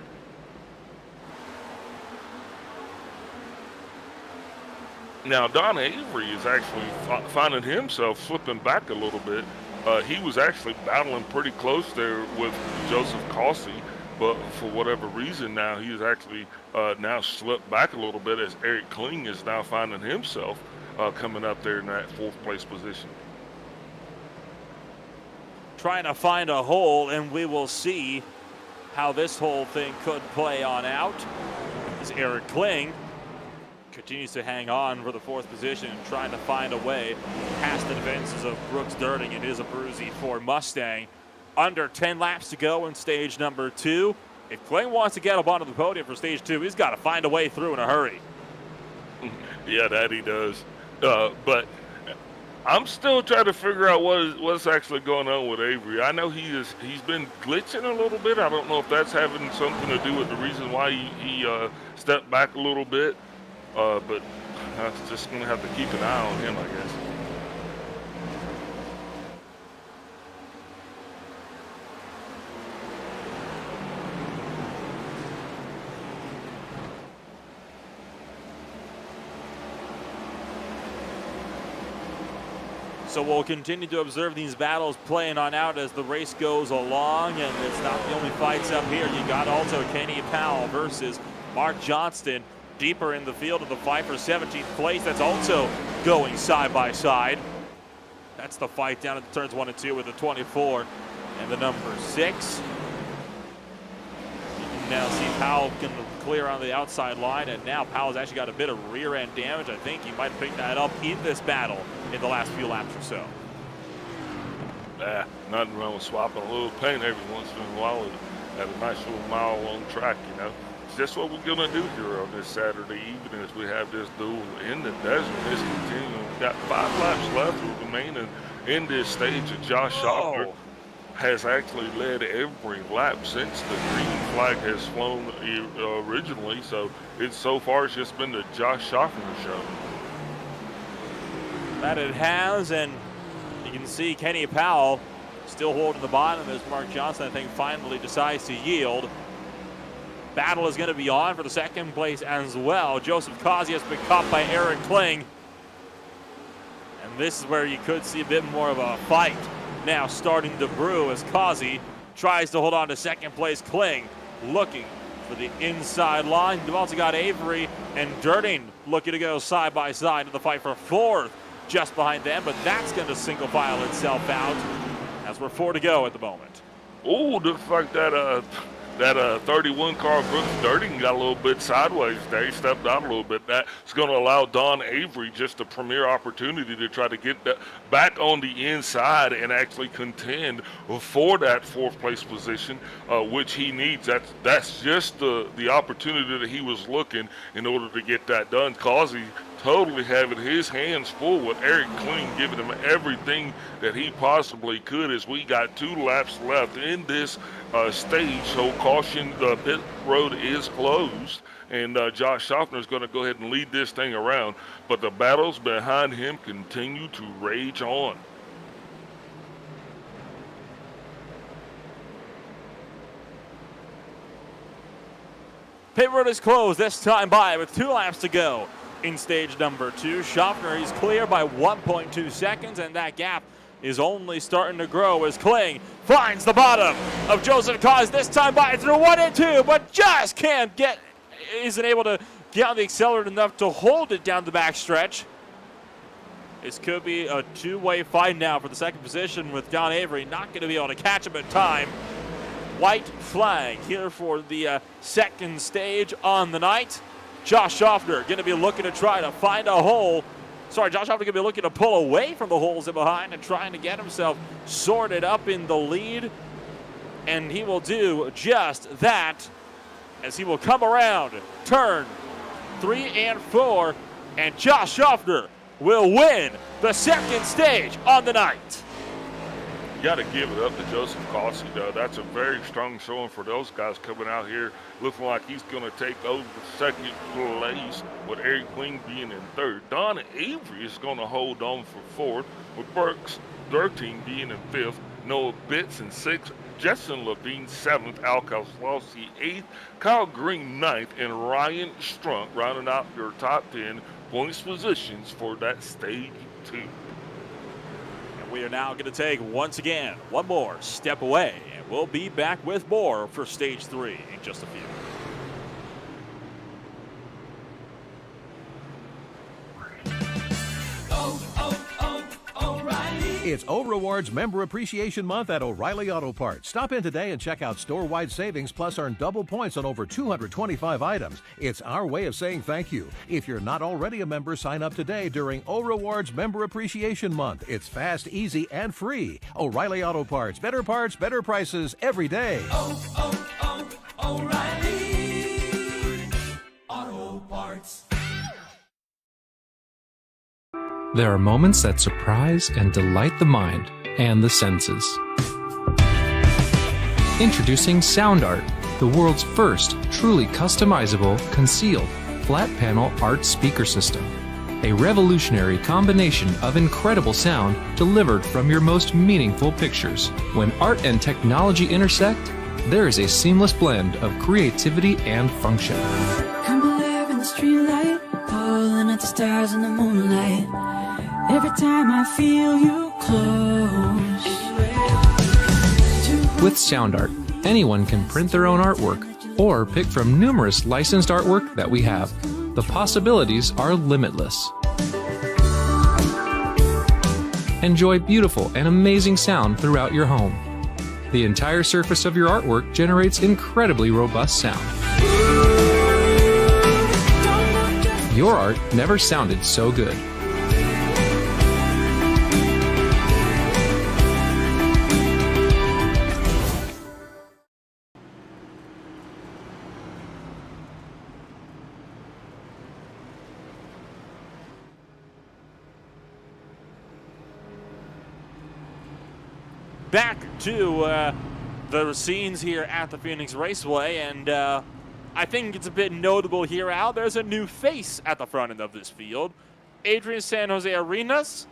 Now, Don Avery is actually finding himself slipping back a little bit. He was actually battling pretty close there with Joseph Causey, but for whatever reason now he's actually now slipped back a little bit as Eric Kling is now finding himself coming up there in that fourth place position. Trying to find a hole, and we will see how this whole thing could play on out. As Eric Kling continues to hang on for the fourth position, trying to find a way past the defenses of Brooks Dirting and Isa Peruzzi for Mustang. Under 10 laps to go in stage number 2. If Kling wants to get up onto the podium for stage 2, he's got to find a way through in a hurry. Yeah, that he does. But I'm still trying to figure out what's actually going on with Avery. I know he's been glitching a little bit. I don't know if that's having something to do with the reason why he stepped back a little bit. But I'm just going to have to keep an eye on him, I guess. So we'll continue to observe these battles playing on out as the race goes along, and it's not the only fights up here. You got also Kenny Powell versus Mark Johnston deeper in the field of the fight for 17th place. That's also going side by side. That's the fight down at the turns 1 and 2 with the 24 and the number 6. You can now see Powell can clear on the outside line, and now Powell's actually got a bit of rear end damage. I think he might have picked that up in this battle in the last few laps or so. Nothing wrong with swapping a little paint every once in a while at a nice little mile-long track, you know. It's just what we're going to do here on this Saturday evening as we have this duel in the desert. This continuing. We've got 5 laps left remaining in this stage, and Josh Schaffner has actually led every lap since the green flag has flown originally. So so far it's just been the Josh Schaffner show. That it has, and you can see Kenny Powell still holding the bottom as Mark Johnson, I think, finally decides to yield. Battle is going to be on for the second place as well. Joseph Causey has been caught by Eric Kling. And this is where you could see a bit more of a fight now starting to brew as Causey tries to hold on to second place. Kling looking for the inside line. You've also got Avery and Dirting looking to go side by side in the fight for 4th just behind them, but that's going to single file itself out as we're 4 to go at the moment. Oh, looks like that 31 car Brooks Dirting got a little bit sideways there. He stepped out a little bit. That's going to allow Don Avery just a premier opportunity to try to get that back on the inside and actually contend for that 4th place position, which he needs. That's just the opportunity that he was looking in order to get that done. Causey totally having his hands full with Eric Kling giving him everything that he possibly could as we got 2 laps left in this stage. So caution, the pit road is closed, and Josh Schaffner is going to go ahead and lead this thing around, but the battles behind him continue to rage on. Pit road is closed this time by with 2 laps to go in stage number 2. Schaffner is clear by 1.2 seconds, and that gap is only starting to grow as Kling finds the bottom of Joseph Causey this time by through 1 and 2, but just isn't able to get on the accelerator enough to hold it down the backstretch. This could be a two-way fight now for the second position with Don Avery not going to be able to catch him in time. White flag here for the second stage on the night. Josh Schaffner going to be looking to try to find a hole. Sorry, Josh Schaffner going to be looking to pull away from the holes in behind and trying to get himself sorted up in the lead. And he will do just that as he will come around turn 3 and 4. And Josh Schaffner will win the second stage on the night. You got to give it up to Joseph Cossey, though. That's a very strong showing for those guys coming out here looking like he's going to take over second place with Eric Queen being in third. Don Avery is going to hold on for fourth with Burks 13 being in fifth, Noah Bitts in sixth, Justin Levine 7th, Al Kozlowski 8th, Kyle Green 9th, and Ryan Strunk rounding out your top 10 points positions for that stage 2. And we are now going to take, once again, one more step away, and we'll be back with more for stage 3 in just a few. It's O-Rewards Member Appreciation Month at O'Reilly Auto Parts. Stop in today and check out store-wide savings plus earn double points on over 225 items. It's our way of saying thank you. If you're not already a member, sign up today during O-Rewards Member Appreciation Month. It's fast, easy, and free. O'Reilly Auto Parts. Better prices every day. O'Reilly Auto Parts. There are moments that surprise and delight the mind and the senses. Introducing Sound Art, the world's first truly customizable, concealed, flat panel art speaker system. A revolutionary combination of incredible sound delivered from your most meaningful pictures. When art and technology intersect, there is a seamless blend of creativity and function. Come alive in the streetlight, pulling at the stars in the moonlight. Every time I feel you close. With Sound Art, anyone can print their own artwork or pick from numerous licensed artwork that we have. The possibilities are limitless. Enjoy beautiful and amazing sound throughout your home. The entire surface of your artwork generates incredibly robust sound. Your art never sounded so good. Back to the scenes here at the Phoenix Raceway, and I think it's a bit notable here, Al. There's a new face at the front end of this field. Adrian San Jose Arenas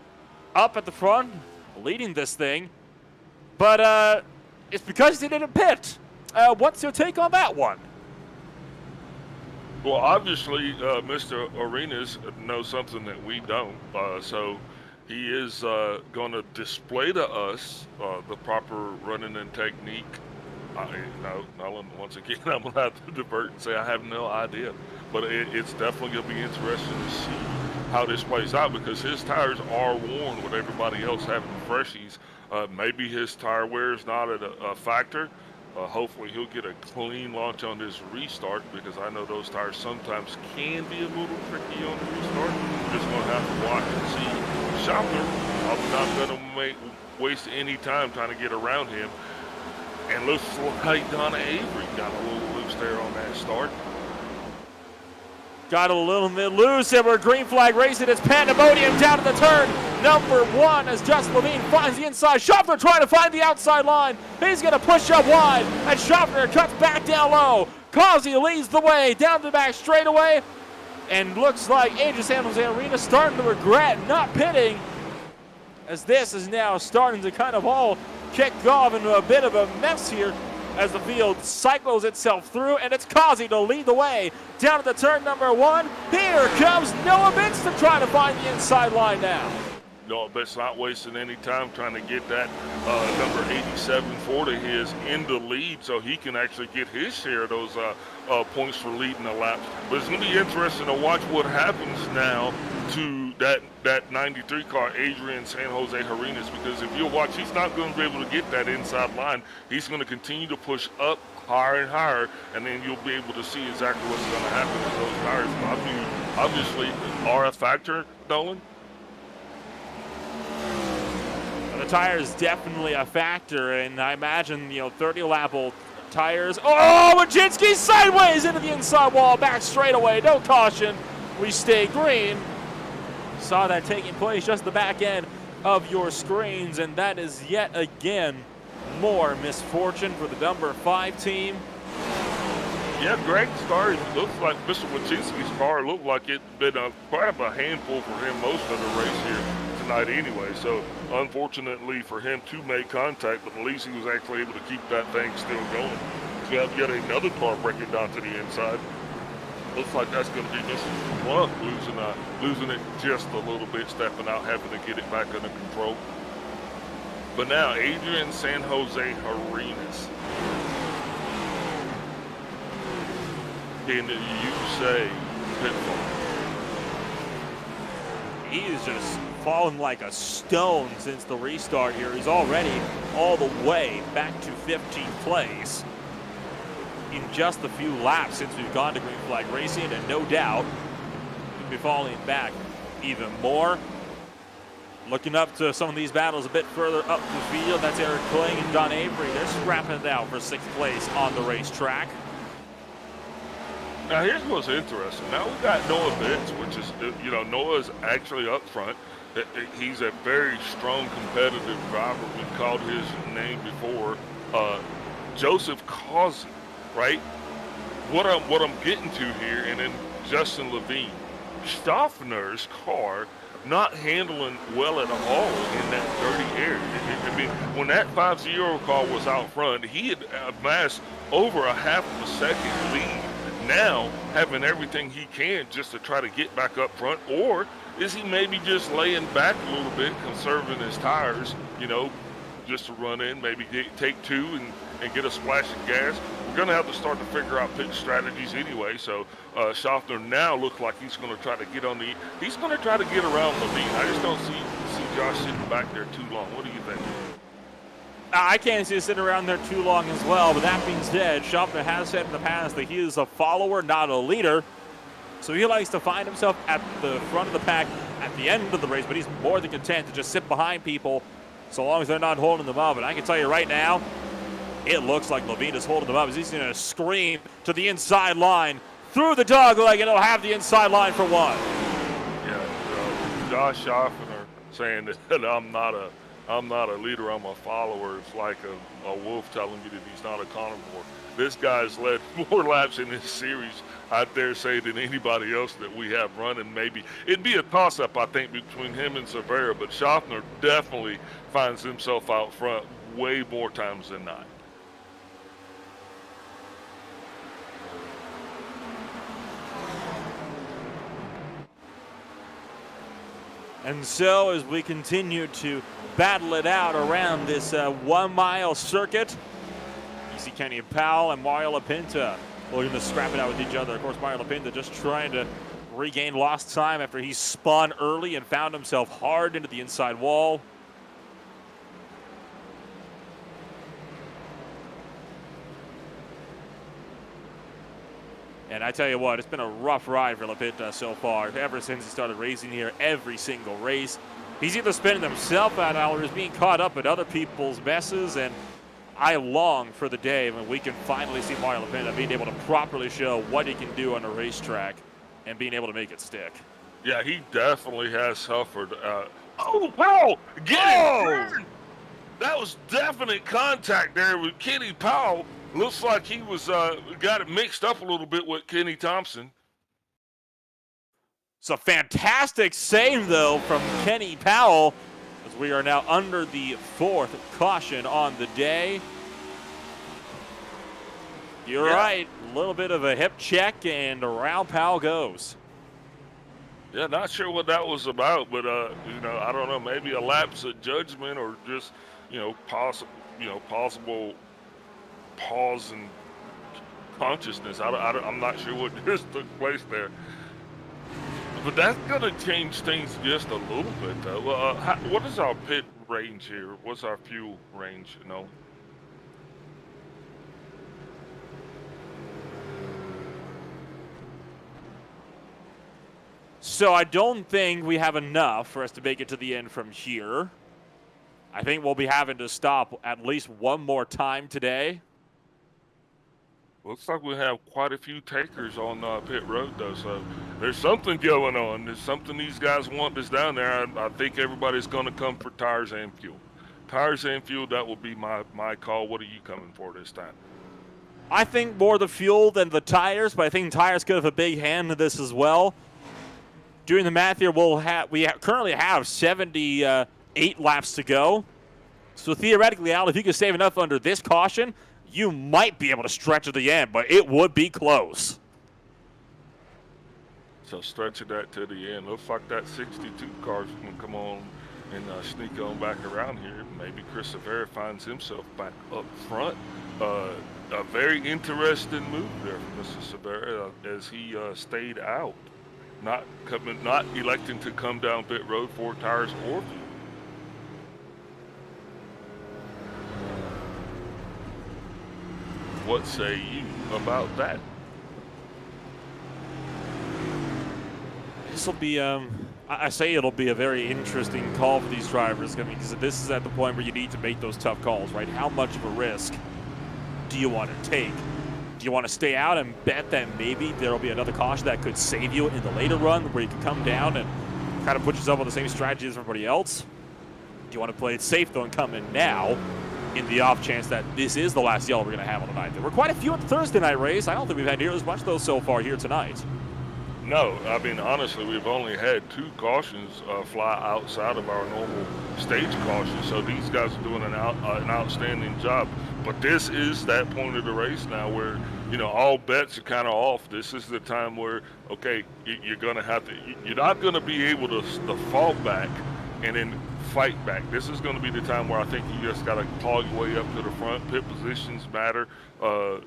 up at the front, leading this thing. But it's because he didn't pit. What's your take on that one? Well, obviously, Mr. Arenas knows something that we don't, so he is going to display to us the proper running and technique. Once again, I'm going to have to divert and say I have no idea. But it's definitely going to be interesting to see how this plays out because his tires are worn with everybody else having freshies. Maybe his tire wear is not a factor. Hopefully he'll get a clean launch on this restart because I know those tires sometimes can be a little tricky on the restart. We're just going to have to watch and see. Schaffner, I'm not going to waste any time trying to get around him. And looks like Donna Avery got a little loose there on that start. Got a little bit loose, and we're green flag racing. It's pandemonium down to the turn. Number 1 as Justin Levine finds the inside. Schaffner trying to find the outside line. He's going to push up wide, and Schaffner cuts back down low. Causey leads the way down the back straightaway, and looks like Adrian San Jose Arena starting to regret not pitting, as this is now starting to kind of all kick off into a bit of a mess here as the field cycles itself through, and it's Causey to lead the way down to the turn number 1. Here comes Noah Bitts to try to find the inside line now. It's not wasting any time trying to get that number 87 Ford of his in the lead so he can actually get his share of those points for leading the laps. But it's going to be interesting to watch what happens now to that 93 car, Adrian San Jose Arenas, because if you'll watch, he's not going to be able to get that inside line. He's going to continue to push up higher and higher, and then you'll be able to see exactly what's going to happen with those tires. But I mean, obviously, are a factor, Nolan? The tires definitely a factor, and I imagine, 30-lap old tires. Oh, Majinski sideways into the inside wall, back straight away. No caution. We stay green. Saw that taking place just the back end of your screens, and that is yet again more misfortune for the number 5 team. Yeah, Greg's car looks like Mr. Wachinski's car looked like it's been quite a handful for him most of the race here tonight anyway. So unfortunately for him to make contact, but at least he was actually able to keep that thing still going. We have yet another car breaking down to the inside. Looks like that's going to be Mr. Blunt losing it just a little bit, stepping out, having to get it back under control. But now Adrian San Jose Arenas. Can you say pitfall? He is just fallen like a stone since the restart here. He's already all the way back to 15th place in just a few laps since we've gone to green flag racing, and no doubt he'll be falling back even more. Looking up to some of these battles a bit further up the field, that's Eric Kling and Don Avery. They're scrapping it out for 6th place on the racetrack. Now here's what's interesting. Now we got Noah Betts, which is, Noah's actually up front. He's a very strong competitive driver. We've called his name before. Joseph Causey, right? What I'm getting to here, and then Justin Levine. Stoffner's car not handling well at all in that dirty area. I mean, when that 5-0 car was out front, he had amassed over a half of a second lead. Now, having everything he can just to try to get back up front, or is he maybe just laying back a little bit, conserving his tires, just to run in, maybe take 2 and get a splash of gas? We're going to have to start to figure out pit strategies anyway. So Schaffner now looks like he's going to try to get he's going to try to get around Levine. I just don't see Josh sitting back there too long. What do you think? I can't see him sitting around there too long as well, but that being said, Schaffner has said in the past that he is a follower, not a leader. So he likes to find himself at the front of the pack at the end of the race, but he's more than content to just sit behind people so long as they're not holding them up. And I can tell you right now, it looks like Levine is holding them up as he's going to scream to the inside line through the dog leg, and he'll have the inside line for 1. Yeah, Josh Schaffner saying that I'm not a leader, I'm a follower. It's like a wolf telling me that he's not a carnivore. This guy's led more laps in this series, I dare say, than anybody else that we have running. Maybe it'd be a toss-up, I think, between him and Cervera, but Schaffner definitely finds himself out front way more times than not. And so as we continue to battle it out around this 1-mile circuit, you see Kenny Powell and Mario LaPinta looking to scrap it out with each other. Of course, Mario LaPinta just trying to regain lost time after he spun early and found himself hard into the inside wall. And I tell you what, it's been a rough ride for LaPinta so far. Ever since he started racing here, every single race, he's either spinning himself out or is being caught up in other people's messes. And I long for the day when we can finally see Mario LaPinta being able to properly show what he can do on a racetrack and being able to make it stick. Yeah, he definitely has suffered. Oh, Powell! Get it! That was definite contact there with Kenny Powell. Looks like he was got it mixed up a little bit with Kenny Thompson. It's a fantastic save, though, from Kenny Powell, as we are now under the 4th caution on the day. You're right. A little bit of a hip check, and around Powell goes. Yeah, not sure what that was about, but you know, I don't know, maybe a lapse of judgment or just, you know, possible pause in consciousness. I'm not sure what just took place there. But that's gonna change things just a little bit, though. What is our pit range here? What's our fuel range? You know. So I don't think we have enough for us to make it to the end from here. I think we'll be having to stop at least one more time today. Looks like we have quite a few takers on pit road, though, so there's something going on. There's something these guys want us down there. I think everybody's going to come for tires and fuel. Tires and fuel, that will be my call. What are you coming for this time? I think more the fuel than the tires, but I think tires could have a big hand in this as well. Doing the math here, we currently have 78 laps to go. So theoretically, Al, if you can save enough under this caution, you might be able to stretch to the end, but it would be close. So stretching that to the end. Looks like that 62 car's going to come on and sneak on back around here. Maybe Chris Severa finds himself back up front. A very interesting move there from Mr. Severa as he stayed out. Not electing to come down pit road for tires or fuel. What say you about that? This will be, I say it'll be a very interesting call for these drivers. I mean, because this is at the point where you need to make those tough calls, right? How much of a risk do you want to take? Do you want to stay out and bet that maybe there will be another caution that could save you in the later run where you can come down and kind of put yourself on the same strategy as everybody else? Do you want to play it safe, though, and come in now in the off chance that this is the last yellow we're going to have on the night? There were quite a few at the Thursday night race. I don't think we've had near as much, though, so far here tonight. No, I mean, honestly, we've only had 2 cautions fly outside of our normal stage caution, so these guys are doing an outstanding job. But this is that point of the race now where, you know, all bets are kind of off. This is the time where, okay, you're going to have to, you're not going to be able to fall back and then fight back. This is going to be the time where I think you just got to claw your way up to the front. Pit positions matter.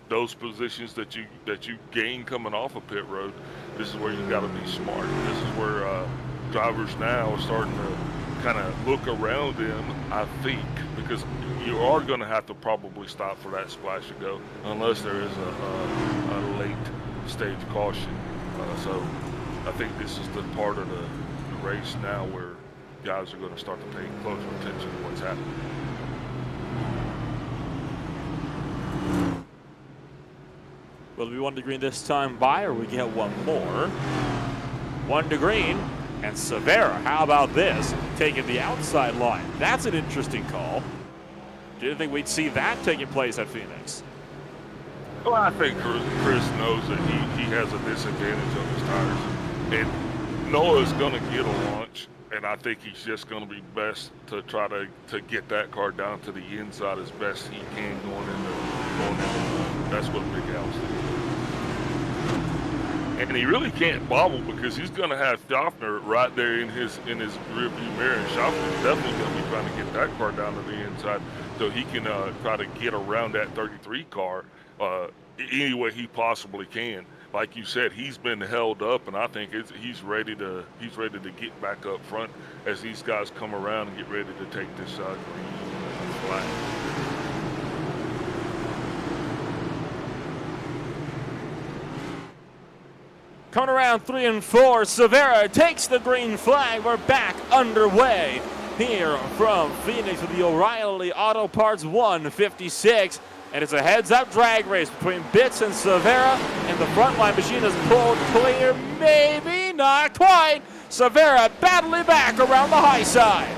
Those positions that you gain coming off of pit road, this is where you got to be smart. This is where drivers now are starting to kind of look around them, I think, because you are going to have to probably stop for that splash to go unless there is a late stage caution. So I think this is the part of the race now where guys are going to start to pay closer attention to what's happening. Will it be 1 to green this time by, or we get one more? 1 to green, and Severa, how about this? Taking the outside line. That's an interesting call. Didn't think we'd see that taking place at Phoenix. Well, I think Chris knows that he has a disadvantage on his tires. And Noah's going to get a launch, and I think he's just going to be best to try to get that car down to the inside as best he can going into. That's what Big Al's doing. And he really can't bobble because he's going to have Schaffner right there in his rearview mirror. And Schaffner's definitely going to be trying to get that car down to the inside so he can try to get around that 33 car any way he possibly can. Like you said, he's been held up, and I think he's ready to get back up front as these guys come around and get ready to take this green flag. Coming around 3 and 4, Severa takes the green flag. We're back underway here from Phoenix with the O'Reilly Auto Parts 156. And it's a heads-up drag race between Bitts and Severa. And the front line machine is pulled clear. Maybe not quite. Severa battling back around the high side.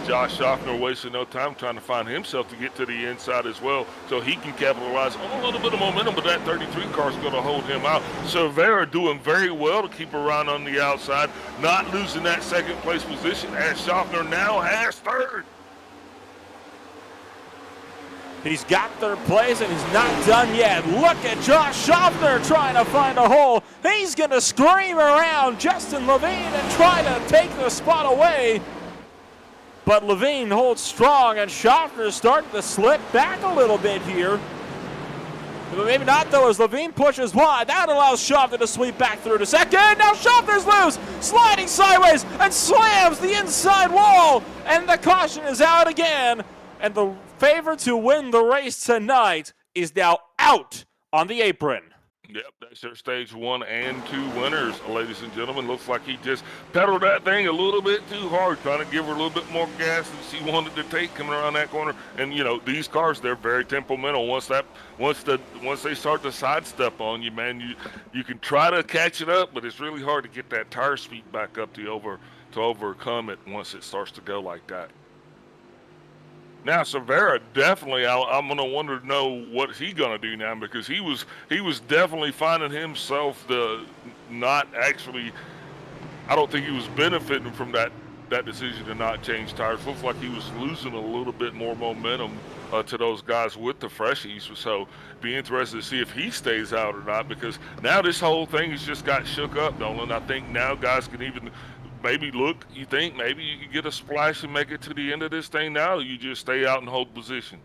Josh Schaffner wasting no time trying to find himself to get to the inside as well so he can capitalize on a little bit of momentum, but that 33 car is going to hold him out. Severa doing very well to keep around on the outside, not losing that second place position as Schaffner now has third. He's got third place, and he's not done yet. Look at Josh Schaffner trying to find a hole. He's going to scream around Justin Levine and try to take the spot away. But Levine holds strong, and Schaffner's starting to slip back a little bit here. But maybe not, though, as Levine pushes wide. That allows Schaffner to sweep back through to second. Now Schaffner's loose, sliding sideways, and slams the inside wall. And the caution is out again. And the favorite to win the race tonight is now out on the apron. Yep, that's their stage 1 and 2 winners, ladies and gentlemen. Looks like he just pedaled that thing a little bit too hard, trying to give her a little bit more gas than she wanted to take coming around that corner. And you know, these cars, they're very temperamental. Once they start to sidestep on you, man, you can try to catch it up, but it's really hard to get that tire speed back up to overcome it once it starts to go like that. Now, Cervera, definitely, I'm going to wonder to know what he's going to do now, because he was definitely finding himself not actually, I don't think he was benefiting from that decision to not change tires. Looks like he was losing a little bit more momentum to those guys with the freshies. So be interested to see if he stays out or not, because now this whole thing has just got shook up, Nolan. I think now guys can even maybe look, you think maybe you can get a splash and make it to the end of this thing now, or you just stay out and hold position?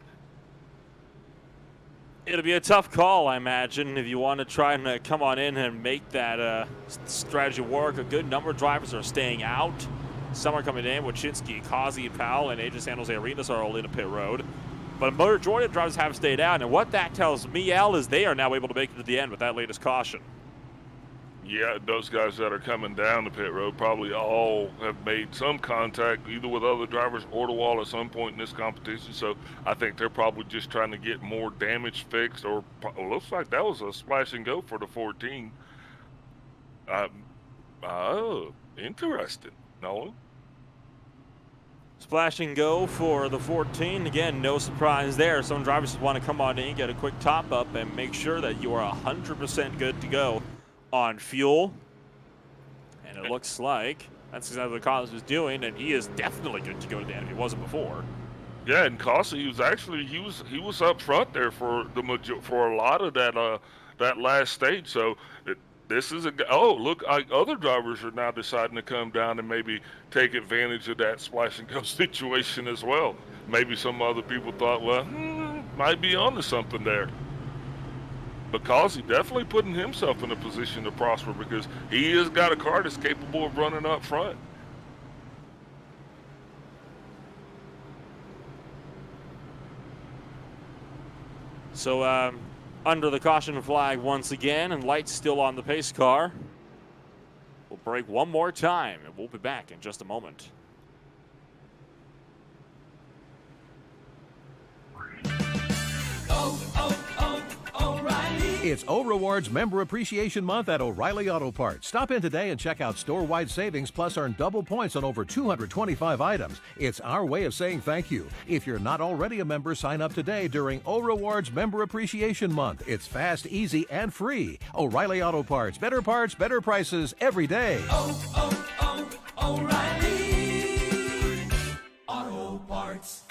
It'll be a tough call, I imagine, if you want to try and come on in and make that strategy work. A good number of drivers are staying out. Some are coming in. Wachinski, Kazi, Powell, and AJ San Jose Arenas are all in a pit road. But a majority of drivers have stayed out, and what that tells me, Al, is they are now able to make it to the end with that latest caution. Yeah, those guys that are coming down the pit road probably all have made some contact either with other drivers or the wall at some point in this competition. So I think they're probably just trying to get more damage fixed, or looks like that was a splash and go for the 14. Oh, interesting. Nolan? Splash and go for the 14. Again, no surprise there. Some drivers just want to come on in, get a quick top up, and make sure that you are 100% good to go on fuel. And it looks like that's exactly what Collins was doing, and he is definitely good to go to the end. He wasn't before. Yeah, and Cossey, he was up front there for a lot of that last stage. So this is look, other drivers are now deciding to come down and maybe take advantage of that splash and go situation as well. Maybe some other people thought, well, might be onto something there. Because he definitely putting himself in a position to prosper, because he has got a car that's capable of running up front. So under the caution flag once again, and lights still on the pace car. We'll break one more time, and we'll be back in just a moment. It's O'Rewards Member Appreciation Month at O'Reilly Auto Parts. Stop in today and check out store-wide savings, plus earn double points on over 225 items. It's our way of saying thank you. If you're not already a member, sign up today during O'Rewards Member Appreciation Month. It's fast, easy, and free. O'Reilly Auto Parts. Better parts, better prices every day. O'Reilly Auto Parts.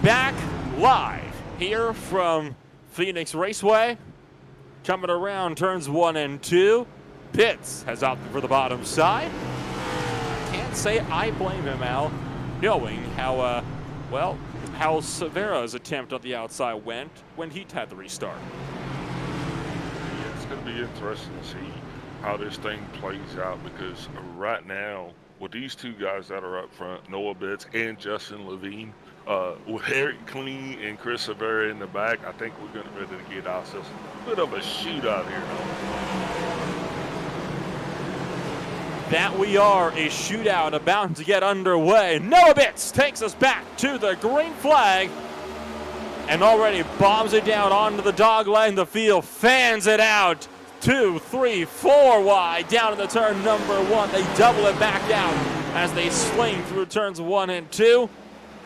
Back live here from Phoenix Raceway. Coming around turns 1 and 2. Pitts has opted for the bottom side. Can't say I blame him, Al, knowing how Cervera's attempt on the outside went when he had the restart. Yeah, it's going to be interesting to see how this thing plays out, because right now, with these two guys that are up front, Noah Betts and Justin Levine, with Eric Clean and Chris Cervera in the back, I think we're going to get ourselves a bit of a shootout here. that we are, a shootout about to get underway. Noah Bitts takes us back to the green flag and already bombs it down onto the dog leg. The field fans it out. 2, 3, 4 wide down in the turn number 1. They double it back out as they sling through turns 1 and 2.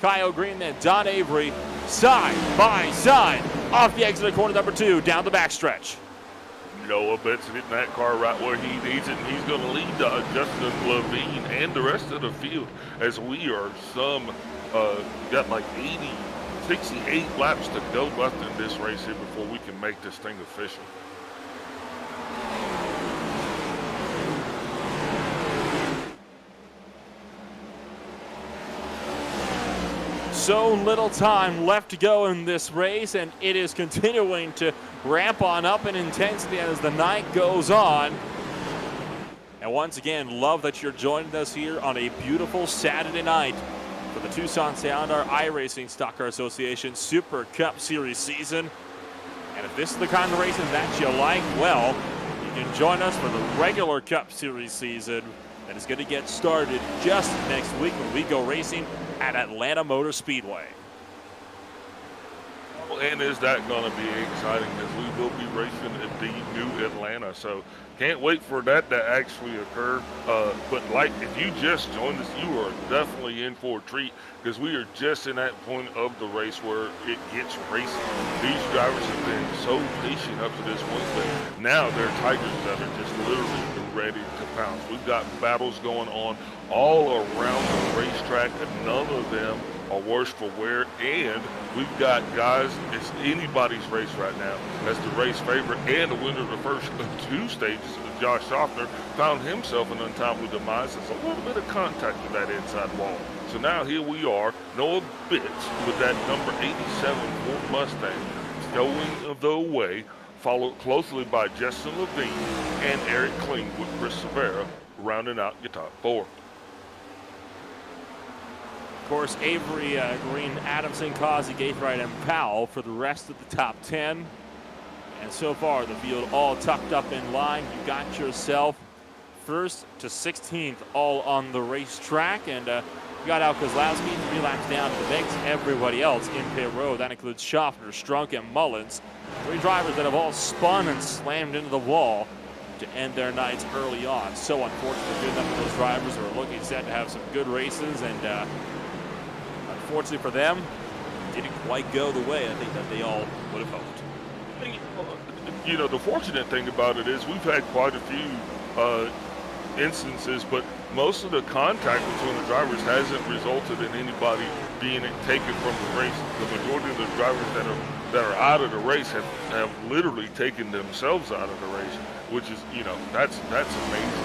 Kyle Green and Don Avery side by side off the exit of corner number 2 down the backstretch. Noah Betts hitting that car right where he needs it, and he's going to lead Justin Levine and the rest of the field as we are got like 68 laps to go left in this race here before we can make this thing official. So little time left to go in this race, and it is continuing to ramp on up in intensity as the night goes on. And once again, love that you're joining us here on a beautiful Saturday night for the Tucson Soundar iRacing Stock Car Association Super Cup Series season. And if this is the kind of racing that you like, well, you can join us for the regular Cup Series season that is going to get started just next week when we go racing at Atlanta Motor Speedway. And is that going to be exciting, as we will be racing at the new Atlanta. So can't wait for that to actually occur. But like, if you just joined us, you are definitely in for a treat, because we are just in that point of the race where it gets racing. These drivers have been so patient up to this point, but now they're tigers that are just literally ready to pounce. We've got battles going on all around the racetrack, and none of them are worse for wear. And we've got guys, it's anybody's race right now. As the race favorite and the winner of the first 2 stages, Josh Schaffner, found himself an untimely demise. There's a little bit of contact with that inside wall. So now here we are, Noah Bitts with that number 87 Ford Mustang going the way, followed closely by Justin Levine and Eric Kling with Chris Severa rounding out your top 4. Of course, Avery, Green, Adamson, Causey, Gaithright, and Powell for the rest of the top 10. And so far, the field all tucked up in line. You got yourself 1st to 16th all on the racetrack. And you got Al Kozlowski 3 laps down to the mix. Everybody else in pit road. That includes Schaffner, Strunk, and Mullins. 3 drivers that have all spun and slammed into the wall to end their nights early on. So unfortunately, good enough for those drivers who are looking set to have some good races, and unfortunately for them, it didn't quite go the way I think that they all would have hoped. You know, the fortunate thing about it is we've had quite a few instances, but most of the contact between the drivers hasn't resulted in anybody being taken from the race. The majority of the drivers that are out of the race have literally taken themselves out of the race, which is, you know, that's amazing.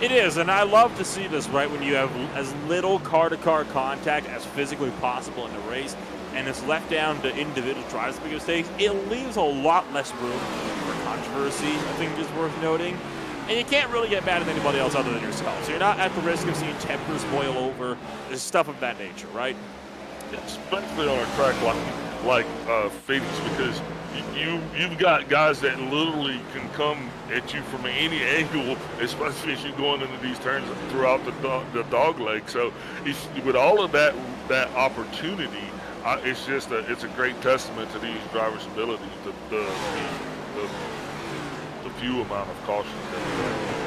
It is, and I love to see this, right, when you have as little car-to-car contact as physically possible in the race, and it's left down to individual drivers to make mistakes. It leaves a lot less room for controversy, I think is worth noting. And you can't really get mad at anybody else other than yourself. So you're not at the risk of seeing tempers boil over, stuff of that nature, right? Especially on a track like Phoenix, because you've got guys that literally can come at you from any angle, especially as you're going into these turns throughout the dog leg. So with all of that opportunity, it's a great testament to these drivers' ability, the few amount of cautions that we have.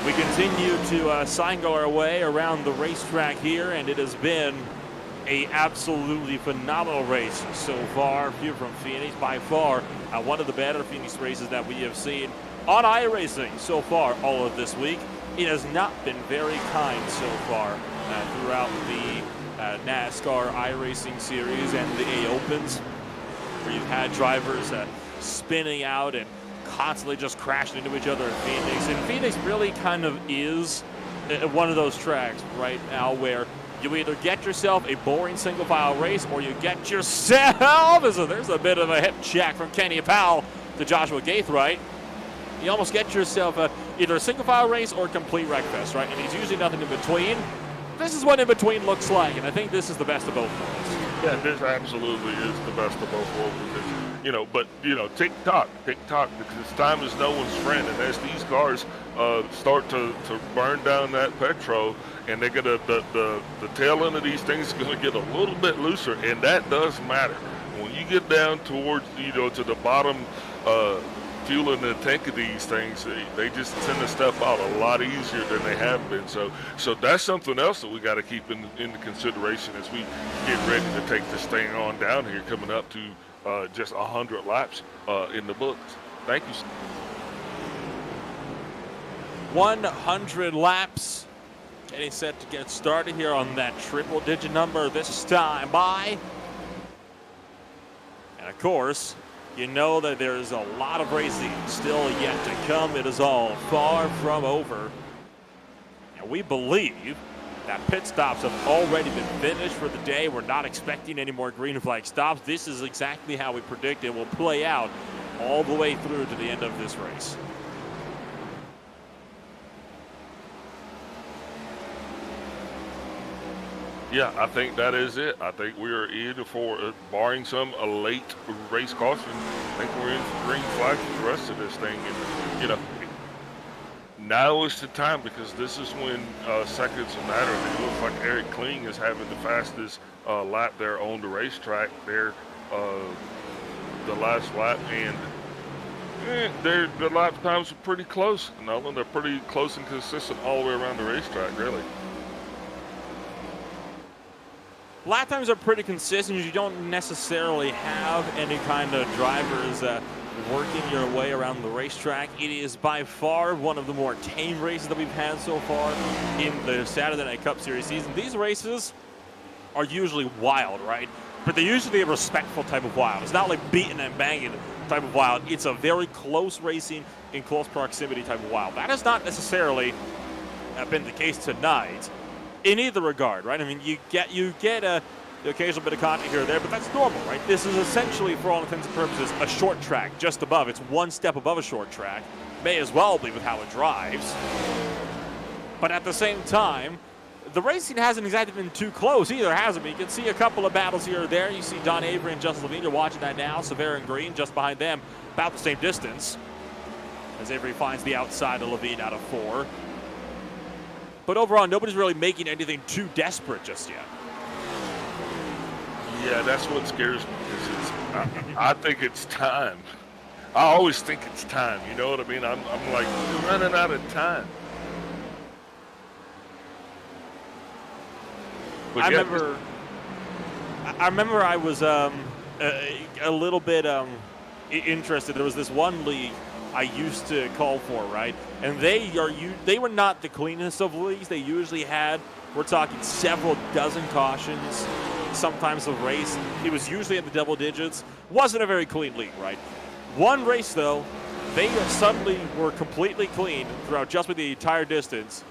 We continue to cycle our way around the racetrack here, and it has been a absolutely phenomenal race so far here from Phoenix. By far, one of the better Phoenix races that we have seen on iRacing so far all of this week. It has not been very kind so far throughout the NASCAR iRacing series and the A Opens, where you've had drivers spinning out and constantly just crashing into each other in Phoenix. And Phoenix really kind of is one of those tracks right now where you either get yourself a boring single file race or you get yourself, there's a bit of a hip check from Kenny Powell to Joshua Gaithright. You almost get yourself either a single file race or a complete wreckfest, right? And there's usually nothing in between. This is what in between looks like, and I think this is the best of both worlds. Yeah, this absolutely is the best of both worlds. Because, but tick tock, because time is no one's friend, and as these cars start to burn down that petrol, and they're gonna the tail end of these things is gonna get a little bit looser, and that does matter. When you get down towards to the bottom fuel in the tank of these things, they just tend to step out a lot easier than they have been. So that's something else that we got to keep into consideration as we get ready to take this thing on down here, coming up to just 100 laps in the books. Thank you. 100 laps. Getting set to get started here on that triple-digit number this time by. And of course, you know that there's a lot of racing still yet to come. It is all far from over. And we believe that pit stops have already been finished for the day. We're not expecting any more green flag stops. This is exactly how we predict it will play out all the way through to the end of this race. Yeah, I think that is it. I think we are in for, barring some late race caution, I think we're in for green flag for the rest of this thing. And, now is the time, because this is when seconds matter. And it looks like Eric Kling is having the fastest lap there on the racetrack there, the last lap. And the lap times are pretty close, Nolan. They're pretty close and consistent all the way around the racetrack, really. Lap times are pretty consistent. You don't necessarily have any kind of drivers working your way around the racetrack. It is by far one of the more tame races that we've had so far in the Saturday Night Cup Series season. These races are usually wild, right? But they're usually a respectful type of wild. It's not like beating and banging type of wild. It's a very close racing in close proximity type of wild. That has not necessarily been the case tonight in either regard, right? I mean, you get the occasional bit of contact here or there, but that's normal, right? This is essentially, for all intents and purposes, a short track just above. It's one step above a short track. May as well be with how it drives. But at the same time, the racing hasn't exactly been too close either, has it? You can see a couple of battles here or there. You see Don Avery and Justin Levine. You're watching that now. Severa and Green just behind them, about the same distance, as Avery finds the outside of Levine out of 4. But overall, nobody's really making anything too desperate just yet. Yeah, that's what scares me. I think it's time. I always think it's time. You know what I mean? I'm like, we're running out of time. But I remember I was a little bit interested. There was this one league I used to call for, right? And they were not the cleanest of leagues. They usually had, we're talking several dozen cautions, sometimes a race. It was usually in the double digits. Wasn't a very clean league, right? One race, though, they suddenly were completely clean throughout just with the entire distance.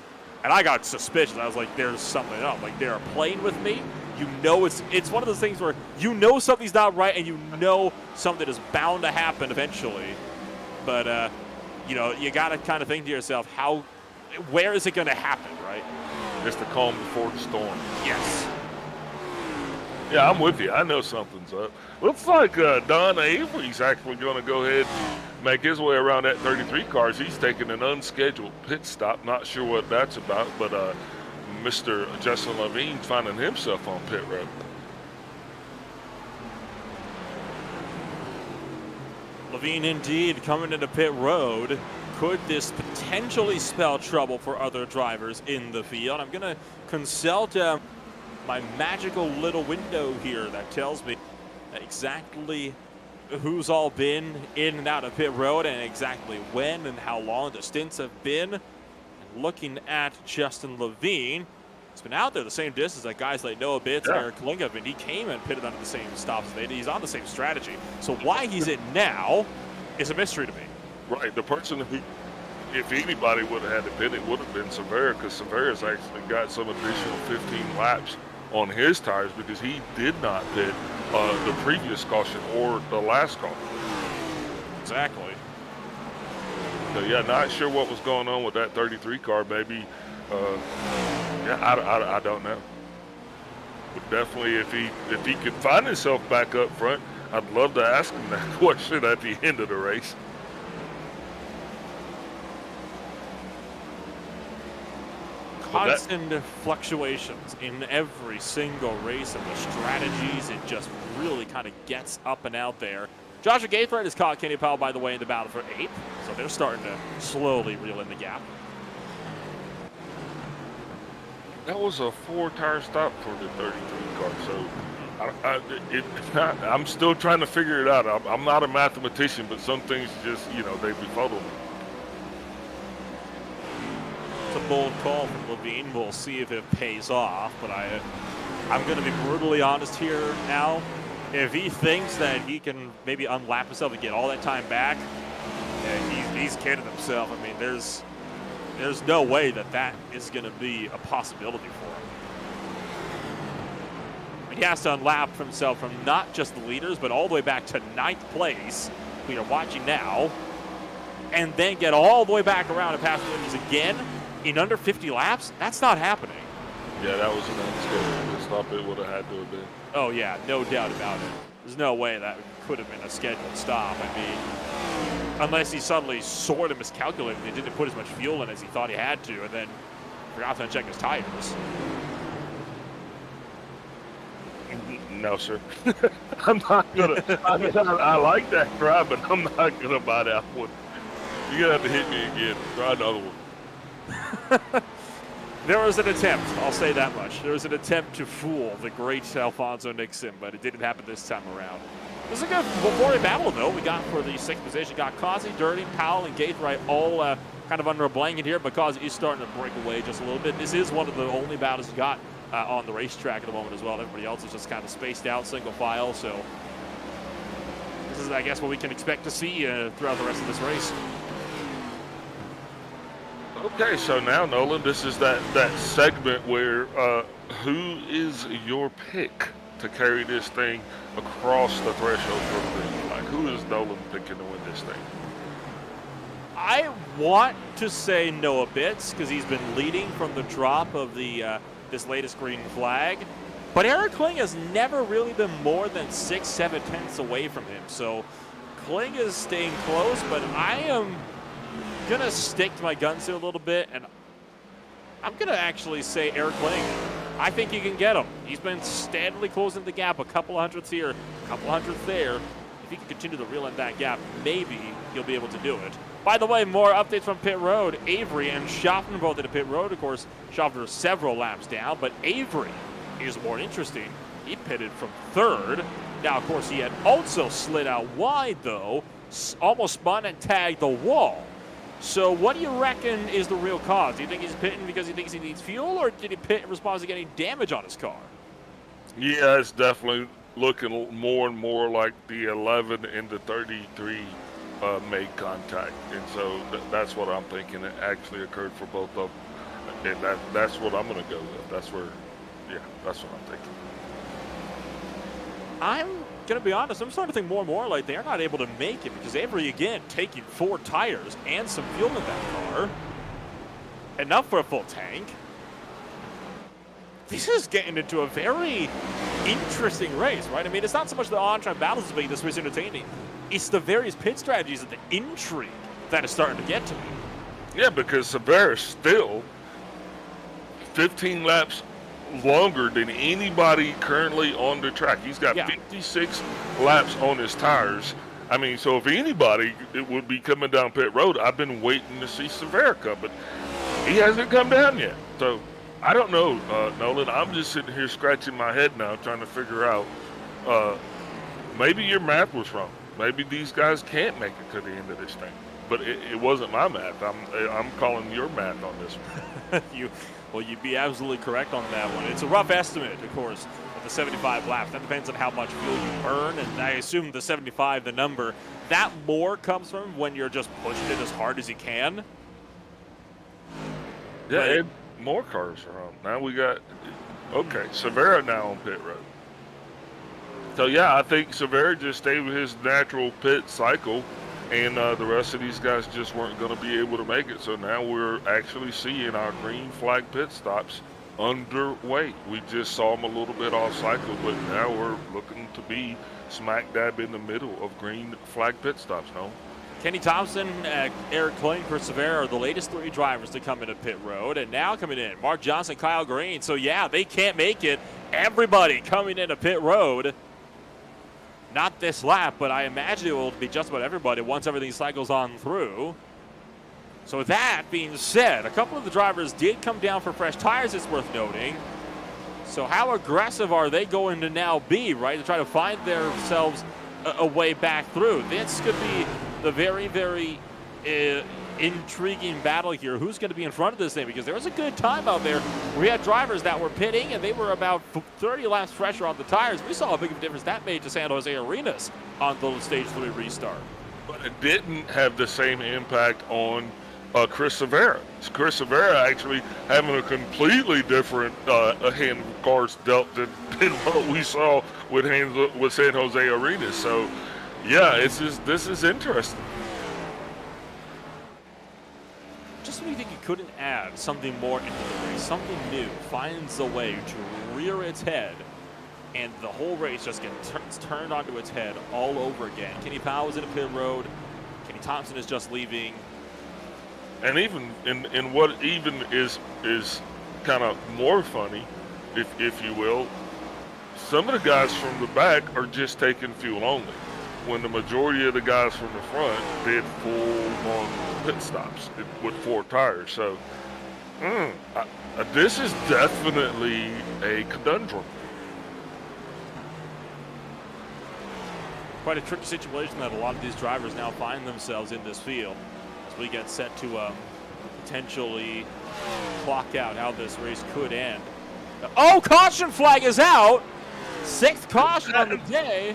And I got suspicious. I was like, there's something up. Like, they're playing with me. You know, it's one of those things where you know something's not right and you know something is bound to happen eventually. But, you got to kind of think to yourself, where is it going to happen, right? It's the calm before the storm. Yes. Yeah, I'm with you. I know something's up. Looks like Don Avery's actually going to go ahead and make his way around that 33 cars. He's taking an unscheduled pit stop. Not sure what that's about, but Mr. Justin Levine finding himself on pit road. Levine indeed coming into pit road. Could this potentially spell trouble for other drivers in the field? I'm going to consult my magical little window here that tells me exactly who's all been in and out of pit road and exactly when and how long the stints have been. And looking at Justin Levine, he's been out there the same distance that guys like Noah Bitts and Eric Klinga, and he came and pitted under the same stops as they did. He's on the same strategy. So why he's in now is a mystery to me. Right. The person who, if anybody would have had to pit, it would have been Severa, because Severa's actually got some additional 15 laps on his tires because he did not pit the previous caution or the last caution. Exactly. So, yeah, not sure what was going on with that 33 car. Maybe, I don't know. definitely, if he could find himself back up front, I'd love to ask him that question at the end of the race. Constant fluctuations in every single race, and the strategies, it just really kind of gets up and out there. Joshua Gaithright has caught Kenny Powell, by the way, in the battle for 8th, so they're starting to slowly reel in the gap. That was a 4-tire stop for the 33 car, so I'm still trying to figure it out. I'm not a mathematician, but some things just, they befuddle me. It's a bold call from Levine. We'll see if it pays off, but I'm going to be brutally honest here now. If he thinks that he can maybe unlap himself and get all that time back, he's kidding himself. I mean, there's no way that is going to be a possibility for him. He has to unlap himself from not just the leaders, but all the way back to 9th place, we are watching now, and then get all the way back around and pass the leaders again in under 50 laps. That's not happening. Yeah, that was an unscheduled stop. It would have had to have been. Oh, yeah, no doubt about it. There's no way that could have been a scheduled stop. I mean, unless he suddenly sort of miscalculated and didn't put as much fuel in as he thought he had to, and then forgot to check his tires. No, sir. I'm not gonna. I like that drive, but I'm not gonna buy that one. You're gonna have to hit me again. Try another one. There was an attempt, I'll say that much. There was an attempt to fool the great Alfonso Nixon, but it didn't happen this time around. This is a good four-way battle, though. We got for the 6th position. Got Causey, Dirty, Powell, and Gaithright all kind of under a blanket here, but Causey is starting to break away just a little bit. This is one of the only battles you got on the racetrack at the moment as well. Everybody else is just kind of spaced out, single file, so this is, I guess, what we can expect to see throughout the rest of this race. Okay, so now, Nolan, this is that segment where who is your pick to carry this thing across the threshold for the green flag? Who is Nolan picking to win this thing? I want to say Noah Bitts because he's been leading from the drop of the this latest green flag, but Eric Kling has never really been more than 6-7 tenths away from him. So Kling is staying close, but I am gonna stick to my guns here a little bit, and I'm gonna actually say Eric Kling. I think you can get him. He's been steadily closing the gap, a couple hundredths here, a couple hundredths there. If he can continue to reel in that gap, maybe he'll be able to do it. By the way, more updates from pit road. Avery and Schaffner both at the pit road. Of course, Schaffner several laps down, but Avery is more interesting. He pitted from 3rd. Now, of course, he had also slid out wide, though, almost spun and tagged the wall. So what do you reckon is the real cause? Do you think he's pitting because he thinks he needs fuel, or did he pit in response to getting damage on his car? Yeah, it's definitely looking more and more like the 11 and the 33 made contact. And so that's what I'm thinking it actually occurred for both of them. And that's what I'm going to go with. That's what I'm thinking. I'm going to be honest, I'm starting to think more and more like they're not able to make it because Avery, again, taking 4 tires and some fuel in that car. Enough for a full tank. This is getting into a very interesting race, right? I mean, it's not so much the on-track battles that's making this race entertaining. It's the various pit strategies and the intrigue that is starting to get to me. Yeah, because Severa's still 15 laps longer than anybody currently on the track. He's got 56 laps on his tires. I mean, so if anybody it would be coming down pit road, I've been waiting to see Severa come, but he hasn't come down yet. So I don't know, Nolan. I'm just sitting here scratching my head now trying to figure out maybe your math was wrong. Maybe these guys can't make it to the end of this thing. But it wasn't my math. I'm calling your math on this one. You'd be absolutely correct on that one. It's a rough estimate, of course, of the 75 laps. That depends on how much fuel you burn, and I assume the 75, the number, that more comes from when you're just pushing it as hard as you can. Yeah, and more cars are on. Now we got, okay, Severa now on pit road. So, yeah, I think Severa just stayed with his natural pit cycle, and the rest of these guys just weren't going to be able to make it. So now we're actually seeing our green flag pit stops underway. We just saw them a little bit off cycle, but now we're looking to be smack dab in the middle of green flag pit stops, no? Kenny Thompson, Eric Klein, Chris Severa are the latest 3 drivers to come into pit road. And now coming in, Mark Johnson, Kyle Green. So, yeah, they can't make it. Everybody coming into pit road. Not this lap, but I imagine it will be just about everybody once everything cycles on through. So that being said, a couple of the drivers did come down for fresh tires, it's worth noting. So how aggressive are they going to now be, right, to try to find themselves a way back through? This could be the very, very intriguing battle here. Who's going to be in front of this thing? Because there was a good time out there. We had drivers that were pitting, and they were about 30 laps fresher on the tires. We saw how big of a difference that made to San Jose Arenas on the Stage 3 restart. But it didn't have the same impact on Chris Severa. Chris Severa actually having a completely different hand of cards dealt than what we saw with San Jose Arenas. So, yeah, this is interesting. Just when you think you couldn't add something more into the race, something new finds a way to rear its head, and the whole race just gets turned onto its head all over again. Kenny Powell is in a pit road. Kenny Thompson is just leaving. And even in what even is kind of more funny, if you will, some of the guys from the back are just taking fuel only, when the majority of the guys from the front did full-on pit stops with 4 tires. So this is definitely a conundrum. Quite a tricky situation that a lot of these drivers now find themselves in this field as we get set to potentially clock out how this race could end. Oh, caution flag is out. 6th caution on the day.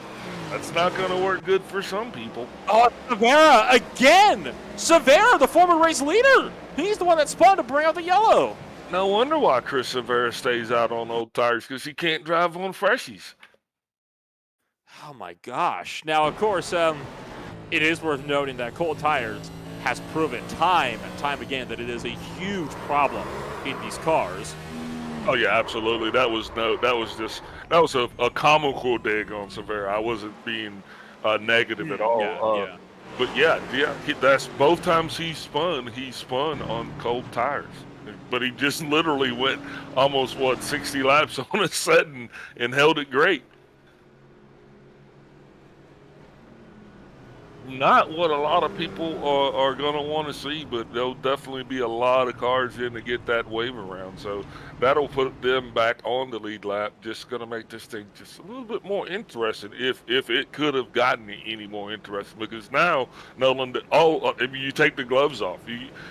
That's not going to work good for some people. Oh, Severa again. Severa, the former race leader. He's the one that spun to bring out the yellow. No wonder why Chris Severa stays out on old tires, because he can't drive on freshies. Oh, my gosh. Now, of course, it is worth noting that cold tires has proven time and time again that it is a huge problem in these cars. Oh yeah, absolutely. That was a comical dig on Severa. I wasn't being negative at all. Yeah. But yeah, that's both times he spun on cold tires. But he just literally went almost 60 laps on a set and held it great. Not what a lot of people are going to want to see, but there'll definitely be a lot of cars in to get that wave around. So that'll put them back on the lead lap. Just going to make this thing just a little bit more interesting, if it could have gotten any more interesting. Because now, Nolan, if you take the gloves off,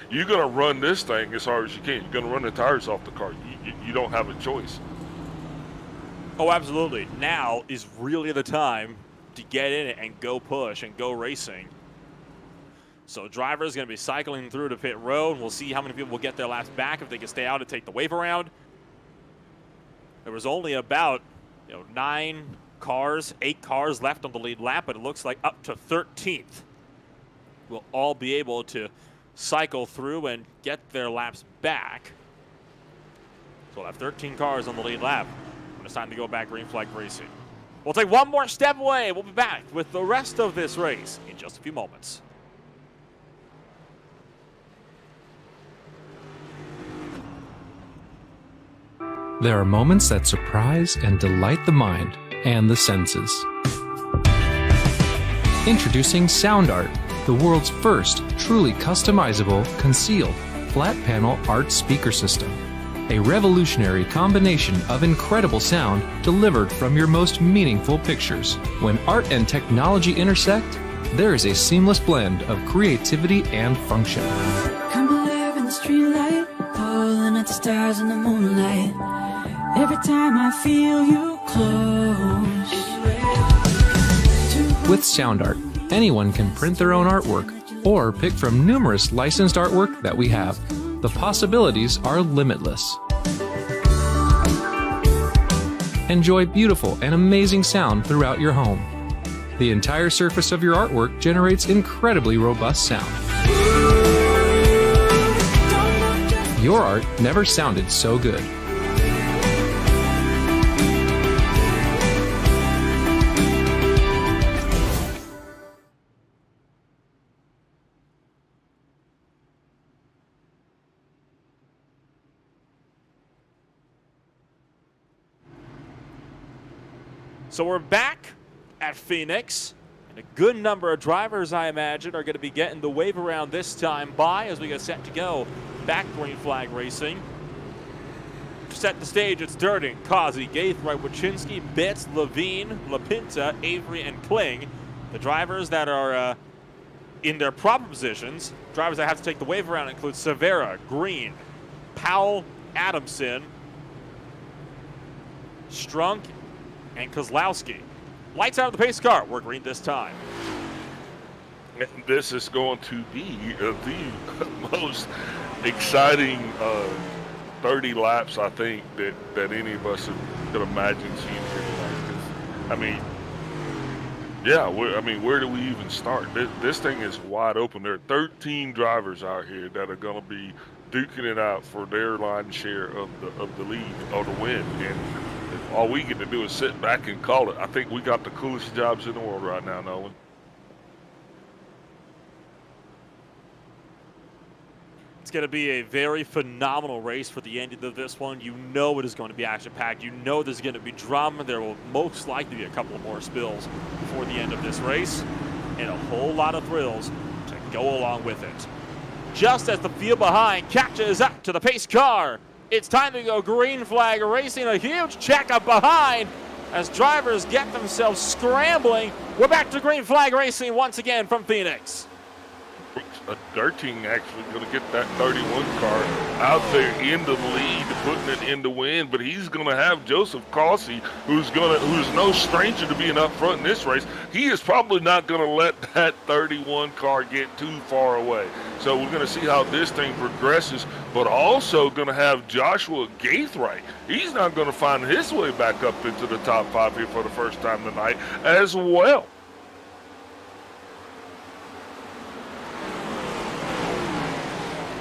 you're going to run this thing as hard as you can. You're going to run the tires off the car. You don't have a choice. Oh, absolutely. Now is really the time to get in it and go push and go racing. So drivers going to be cycling through to pit road. We'll see how many people will get their laps back if they can stay out and take the wave around. There was only about 8 cars left on the lead lap, but it looks like up to 13th will all be able to cycle through and get their laps back. So we'll have 13 cars on the lead lap when it's time to go back green flag racing. We'll take one more step away. We'll be back with the rest of this race in just a few moments. There are moments that surprise and delight the mind and the senses. Introducing SoundArt, the world's first truly customizable, concealed, flat panel art speaker system. A revolutionary combination of incredible sound delivered from your most meaningful pictures. When art and technology intersect, there is a seamless blend of creativity and function. Come alive in the streetlight, pulling at the stars in the moonlight. Every time I feel you close. With SoundArt, anyone can print their own artwork or pick from numerous licensed artwork that we have. The possibilities are limitless. Enjoy beautiful and amazing sound throughout your home. The entire surface of your artwork generates incredibly robust sound. Your art never sounded so good. So we're back at Phoenix. And a good number of drivers, I imagine, are going to be getting the wave around this time by as we get set to go back green flag racing. Set the stage, it's Durden, Kazi, Gaithright, Wachinski, Betts, Levine, Lapinta, Avery, and Kling. The drivers that are in their proper positions, drivers that have to take the wave around include Severa, Green, Powell, Adamson, Strunk, and Kozlowski. Lights out of the pace car. We're green this time. This is going to be the most exciting 30 laps, I think, that any of us could imagine seeing here tonight. I mean, yeah, where do we even start? This thing is wide open. There are 13 drivers out here that are going to be duking it out for their line share of the lead or the win. And all we get to do is sit back and call it. I think we got the coolest jobs in the world right now, Nolan. It's going to be a very phenomenal race for the ending of this one. You know it is going to be action-packed. You know there's going to be drama. There will most likely be a couple of more spills before the end of this race, and a whole lot of thrills to go along with it. Just as the field behind catches up to the pace car, it's time to go green flag racing. A huge check up behind as drivers get themselves scrambling. We're back to green flag racing once again from Phoenix. Dirting actually going to get that 31 car out there in the lead, putting it in the win, but he's going to have Joseph Causey, who's no stranger to being up front in this race. He is probably not going to let that 31 car get too far away. So we're going to see how this thing progresses, but also going to have Joshua Gaithright. He's not going to find his way back up into the top 5 here for the first time tonight as well.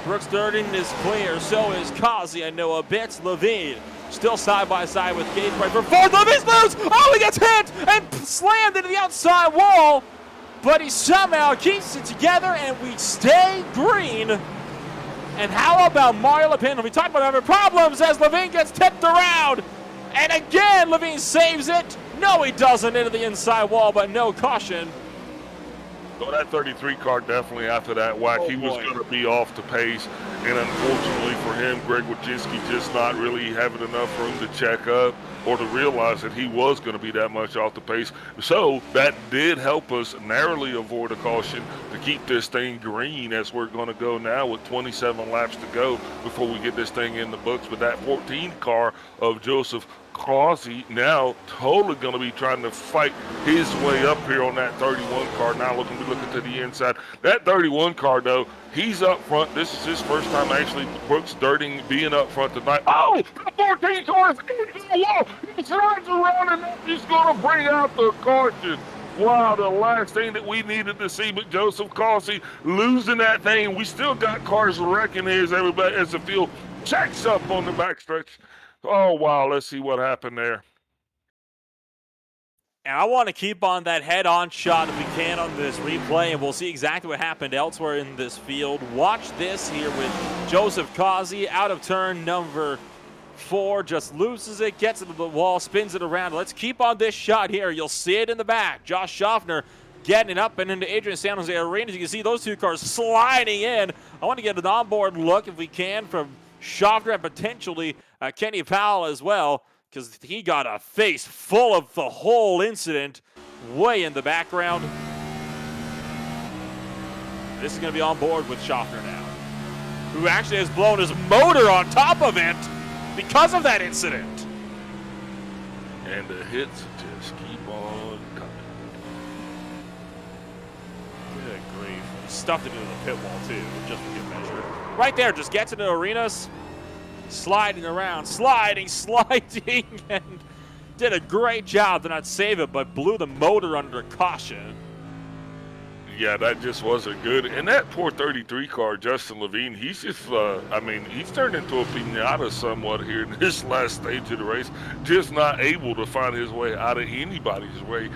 Brooks Durden is clear, so is Kazi and Noah Betts. Levine still side by side with Gaithright for fourth. Levine's loose! Oh, he gets hit and slammed into the outside wall, but he somehow keeps it together and we stay green. And how about Mario Lapin? We talked about having problems as Levine gets tipped around. And again, Levine saves it. No, he doesn't into the inside wall, but no caution. So that 33 car definitely after that whack, he was going to be off the pace. And unfortunately for him, Greg Wachinski just not really having enough room to check up or to realize that he was going to be that much off the pace. So that did help us narrowly avoid a caution to keep this thing green as we're going to go now with 27 laps to go before we get this thing in the books. But that 14 car of Joseph Causey now totally going to be trying to fight his way up here on that 31 car. Now looking to the inside. That 31 car, though, he's up front. This is his first time actually Brooks Durden being up front tonight. Oh, the 14 car is into the wall. He turns around and he's going to bring out the caution. Wow, the last thing that we needed to see, but Joseph Causey losing that thing. We still got cars wrecking here as everybody as the field checks up on the backstretch. Oh, wow, let's see what happened there. And I want to keep on that head-on shot if we can on this replay, and we'll see exactly what happened elsewhere in this field. Watch this here with Joseph Causey out of turn number 4, just loses it, gets it to the wall, spins it around. Let's keep on this shot here. You'll see it in the back. Josh Schaffner getting it up and into Adrian San Jose Arena. As you can see those two cars sliding in. I want to get an onboard look if we can from Schaffner and potentially Kenny Powell as well, because he got a face full of the whole incident way in the background. This is going to be on board with Schaffner now, who actually has blown his motor on top of it because of that incident. And the hits just keep on coming. Good grief. He stuffed it into the pit wall, too, just for good measure. Right there, just gets into arenas, sliding around, sliding, and did a great job to not save it, but blew the motor under caution. Yeah, that just wasn't good. And that poor 33 car, Justin Levine, he's just, he's turned into a piñata somewhat here in this last stage of the race. Just not able to find his way out of anybody's way,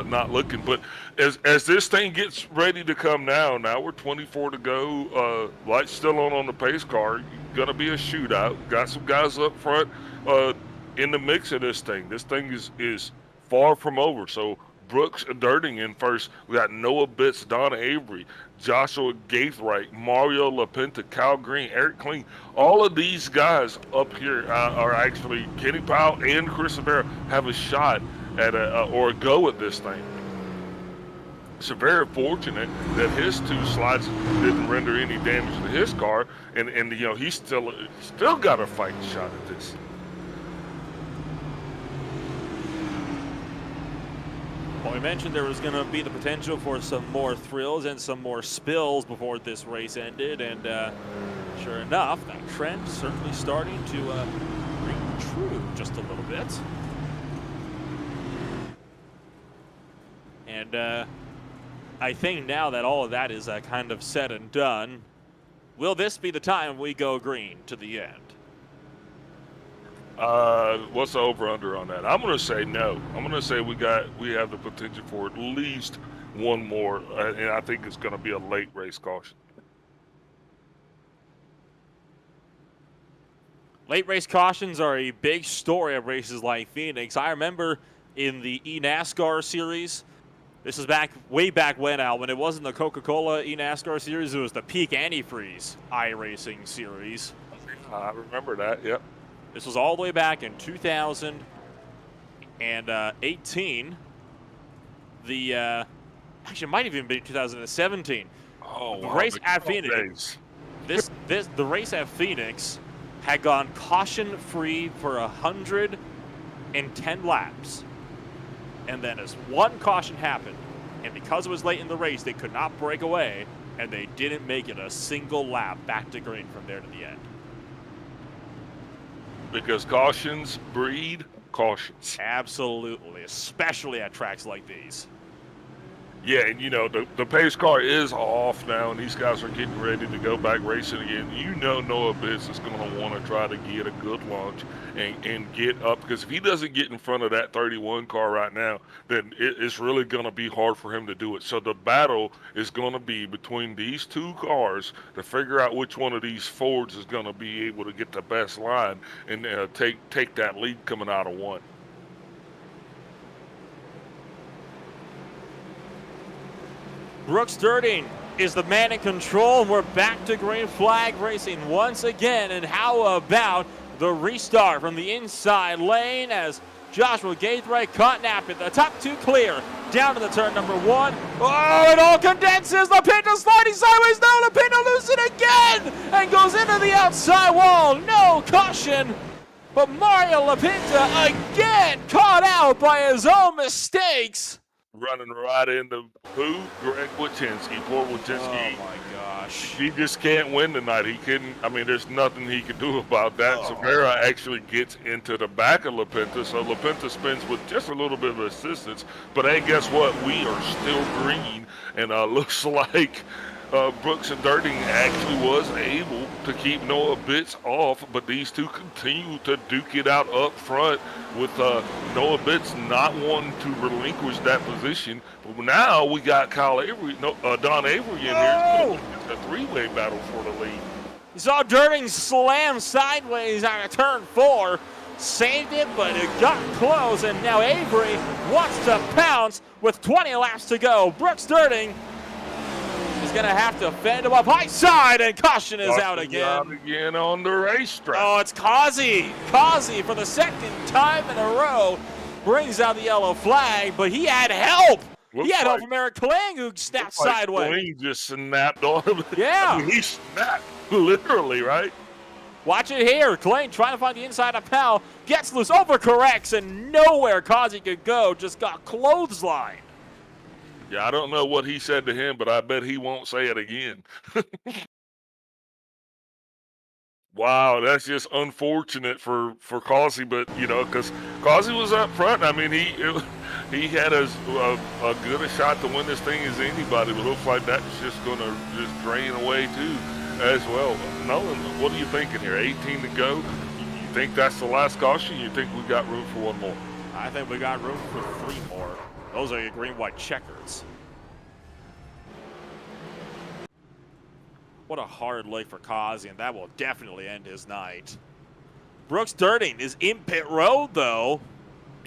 not looking. But as this thing gets ready to come now we're 24 to go, lights still on the pace car. Going to be a shootout. Got some guys up front in the mix of this thing. This thing is far from over. So Brooks Dirting in first. We got Noah Bitts, Donna Avery, Joshua Gaithright, Mario LaPinta, Kyle Green, Eric Kling. All of these guys up here are actually Kenny Powell and Chris Rivera have a shot at or a go at this thing. It's very fortunate that his 2 slides didn't render any damage to his car, and you know, he's still got a fighting shot at this. Well, we mentioned there was going to be the potential for some more thrills and some more spills before this race ended, and sure enough, that trend certainly starting to ring true just a little bit. And I think now that all of that is kind of said and done, will this be the time we go green to the end? What's the over/under on that? I'm going to say no. I'm going to say we have the potential for at least one more, and I think it's going to be a late race caution. Late race cautions are a big story of races like Phoenix. I remember in the eNASCAR series, this is way back when, Al, when it wasn't the Coca-Cola eNASCAR series, it was the Peak Antifreeze iRacing series. I remember that, yep. This was all the way back in 2018. Actually, it might have even been 2017. Oh, the wow, race at Phoenix. The race at Phoenix had gone caution-free for 110 laps. And then as one caution happened, and because it was late in the race, they could not break away, and they didn't make it a single lap back to green from there to the end. Because cautions breed cautions. Absolutely, especially at tracks like these. Yeah, and you know, the pace car is off now, and these guys are getting ready to go back racing again. You know Noah Bitts is going to want to try to get a good launch and get up, because if he doesn't get in front of that 31 car right now, then it's really going to be hard for him to do it. So the battle is going to be between these 2 cars to figure out which one of these Fords is going to be able to get the best line and take that lead coming out of 1. Brooks Dirting is the man in control, and we're back to green flag racing once again. And how about the restart from the inside lane as Joshua Gaithright caught napping. The top 2 clear down to the turn number 1. Oh, it all condenses. LaPinta sliding sideways. Now LaPinta loses it again and goes into the outside wall. No caution. But Mario LaPinta again caught out by his own mistakes. Running right into who? Greg Wojcinski. Poor Wojcinski. Oh my gosh. He just can't win tonight. He couldn't. I mean, there's nothing he can do about that. Oh. Severa actually gets into the back of LaPinta, so LaPinta spins with just a little bit of assistance. But hey, guess what? We are still green, and looks like Brooks and Dirting actually was able to keep Noah Bitts off, but these 2 continue to duke it out up front with Noah Bitts not wanting to relinquish that position. But now we got Don Avery in here. It's a 3-way battle for the lead. You saw Dirting slam sideways on a turn 4. Saved it, but it got close, and now Avery wants to pounce with 20 laps to go. Brooks Dirting is going to have to fend him up high side, and caution is out again. Out again on the racetrack. Oh, it's Causey. Causey, for the second time in a row, brings out the yellow flag, but he had help. He had help from Eric Kling, who snapped sideways. Kling just snapped on him. Yeah. I mean, he snapped, literally, right? Watch it here. Kling trying to find the inside of Powell. Gets loose, overcorrects, and nowhere Causey could go. Just got clotheslined. Yeah, I don't know what he said to him, but I bet he won't say it again. Wow, that's just unfortunate for Causey, but you know, because Causey was up front. I mean, he had as good a shot to win this thing as anybody, but looks like that's just going to just drain away too, as well. Nolan, what are you thinking here? 18 to go. You think that's the last caution? You think we got room for one more? I think we got room for 3 more. Those are your green-white checkers. What a hard leg for Causey, and that will definitely end his night. Brooks Dirting is in pit road, though.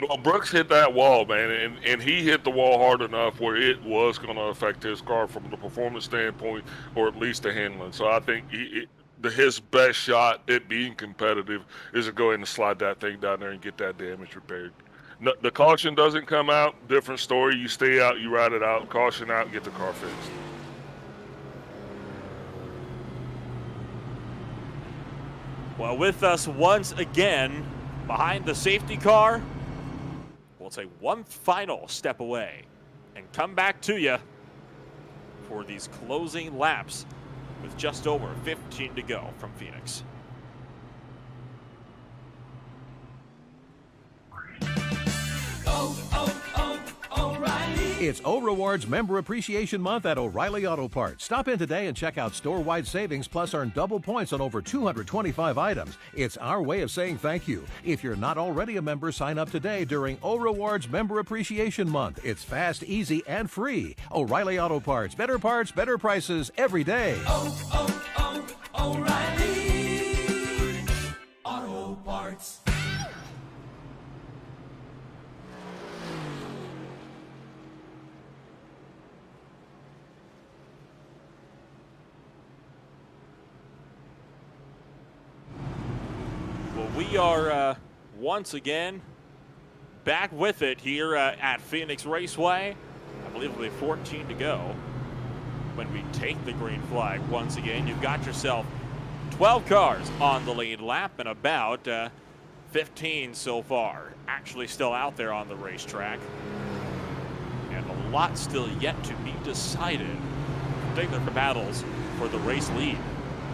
Well, Brooks hit that wall, man, and he hit the wall hard enough where it was going to affect his car from the performance standpoint, or at least the handling. So I think his best shot at being competitive is to go ahead and slide that thing down there and get that damage repaired. No, the caution doesn't come out, different story. You stay out, you ride it out, caution out, get the car fixed. Well, with us once again behind the safety car, we'll take one final step away and come back to you for these closing laps with just over 15 to go from Phoenix. It's O Rewards Member Appreciation Month at O'Reilly Auto Parts. Stop in today and check out store-wide savings plus earn double points on over 225 items. It's our way of saying thank you. If you're not already a member, sign up today during O Rewards Member Appreciation Month. It's fast, easy, and free. O'Reilly Auto Parts. Better prices every day. O'Reilly Auto Parts. We are once again back with it here at Phoenix Raceway. I believe it'll be 14 to go when we take the green flag once again. You've got yourself 12 cars on the lead lap and about 15 so far actually still out there on the racetrack. And a lot still yet to be decided, particularly for battles for the race lead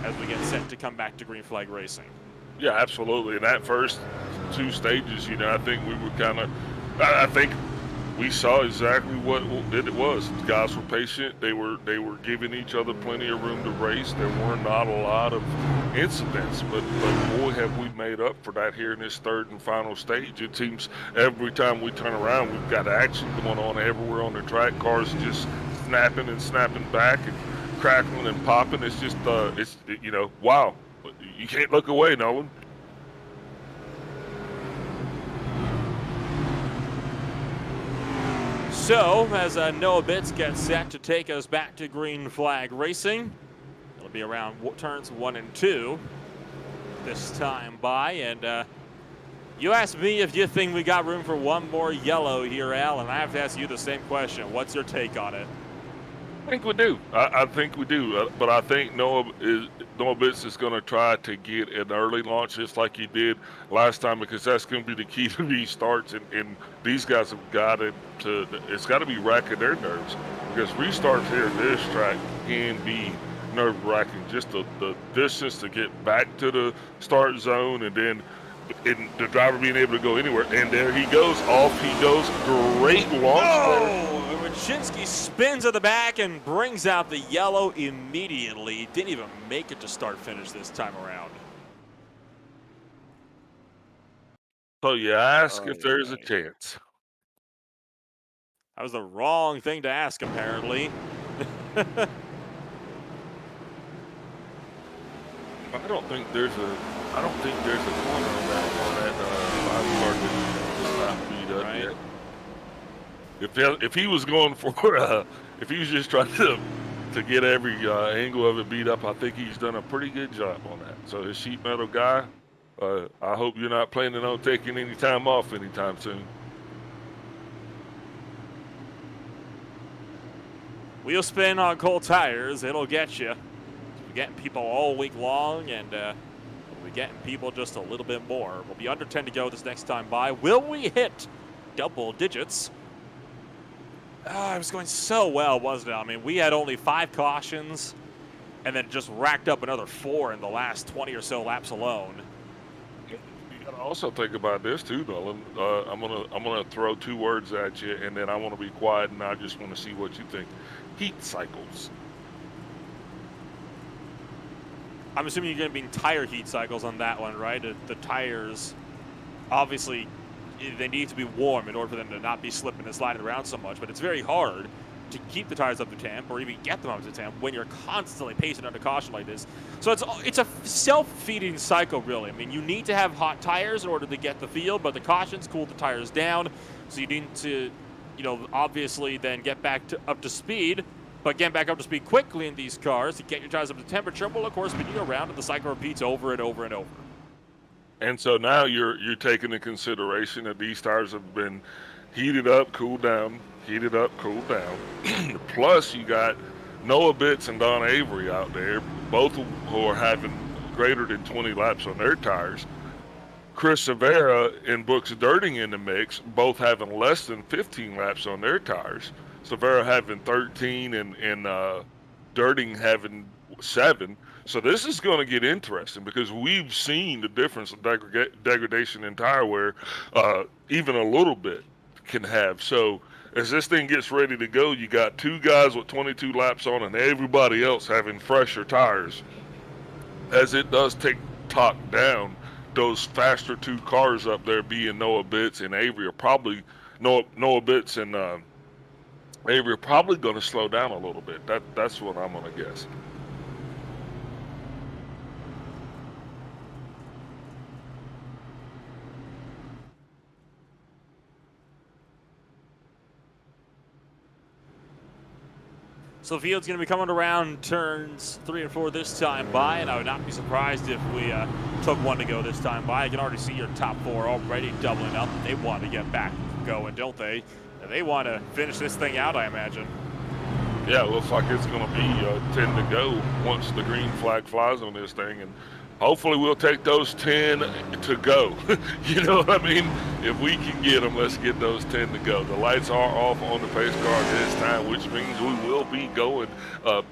as we get set to come back to green flag racing. Yeah, absolutely. In that first two stages, I think we were I think we saw exactly what it was. The guys were patient. They were giving each other plenty of room to race. There were not a lot of incidents, but boy, have we made up for that here in this third and final stage. It seems every time we turn around, we've got action going on everywhere on the track. Cars just snapping and snapping back and crackling and popping. It's just, wow. You can't look away, Nolan. So, as Noah Bitts gets set to take us back to green flag racing, it'll be around turns 1 and 2 this time by. And you asked me if you think we got room for one more yellow here, Al, and I have to ask you the same question. What's your take on it? I think we do. I think we do. But I think Noah Bitts is going to try to get an early launch just like he did last time, because that's going to be the key to these starts. And these guys have got it's got to be racking their nerves, because restarts here at this track can be nerve-wracking. Just the distance to get back to the start zone, and then the driver being able to go anywhere. And there he goes. Off he goes. Great launch. Oh! Shinsky spins at the back and brings out the yellow immediately. Didn't even make it to start finish this time around. So you ask if there's a chance. That was the wrong thing to ask, apparently. I don't think there's a corner on that 5-car that's not beat up yet. If he was going for, if he was just trying to get every angle of it beat up, I think he's done a pretty good job on that. So his sheet metal guy, I hope you're not planning on taking any time off anytime soon. Wheel spin on cold tires, it'll get you. We're getting people all week long, and we're getting people just a little bit more. We'll be under 10 to go this next time by. Will we hit double digits? It was going so well, wasn't it? I mean, we had only 5 cautions and then just racked up another 4 in the last 20 or so laps alone. You got to also think about this too, Nolan. I'm gonna throw 2 words at you, and then I want to be quiet, and I just want to see what you think. Heat cycles. I'm assuming you're going to be tire heat cycles on that one, right? The tires, obviously, they need to be warm in order for them to not be slipping and sliding around so much, but it's very hard to keep the tires up to temp or even get them up to temp when you're constantly pacing under caution like this. So it's a self-feeding cycle, really. I mean, you need to have hot tires in order to get the feel, but the cautions cool the tires down, so you need to, obviously then get back up to speed. But getting back up to speed quickly in these cars to get your tires up to temperature will, of course, spin you around, and the cycle repeats over and over and over. And so now you're taking into consideration that these tires have been heated up, cooled down, heated up, cooled down. Plus, you got Noah Bitts and Don Avery out there, both who are having greater than 20 laps on their tires. Chris Severa and Brooks Dirting in the mix, both having less than 15 laps on their tires. Severa having 13 and Dirting having 7. So this is going to get interesting because we've seen the difference of degradation in tire wear, even a little bit can have. So as this thing gets ready to go, you got 2 guys with 22 laps on and everybody else having fresher tires. As it does talk down, those faster 2 cars up there being Noah Bitts and Avery are probably, Noah Bitts and Avery are probably going to slow down a little bit. That's what I'm going to guess. So the field's going to be coming around turns 3 and 4 this time by, and I would not be surprised if we took 1 to go this time by. I can already see your top 4 already doubling up. They want to get back going, don't they? They want to finish this thing out, I imagine. Yeah, it looks like it's going to be 10 to go once the green flag flies on this thing, and hopefully we'll take those 10 to go. You know what I mean? If we can get them, let's get those 10 to go. The lights are off on the pace car this time, which means we will be going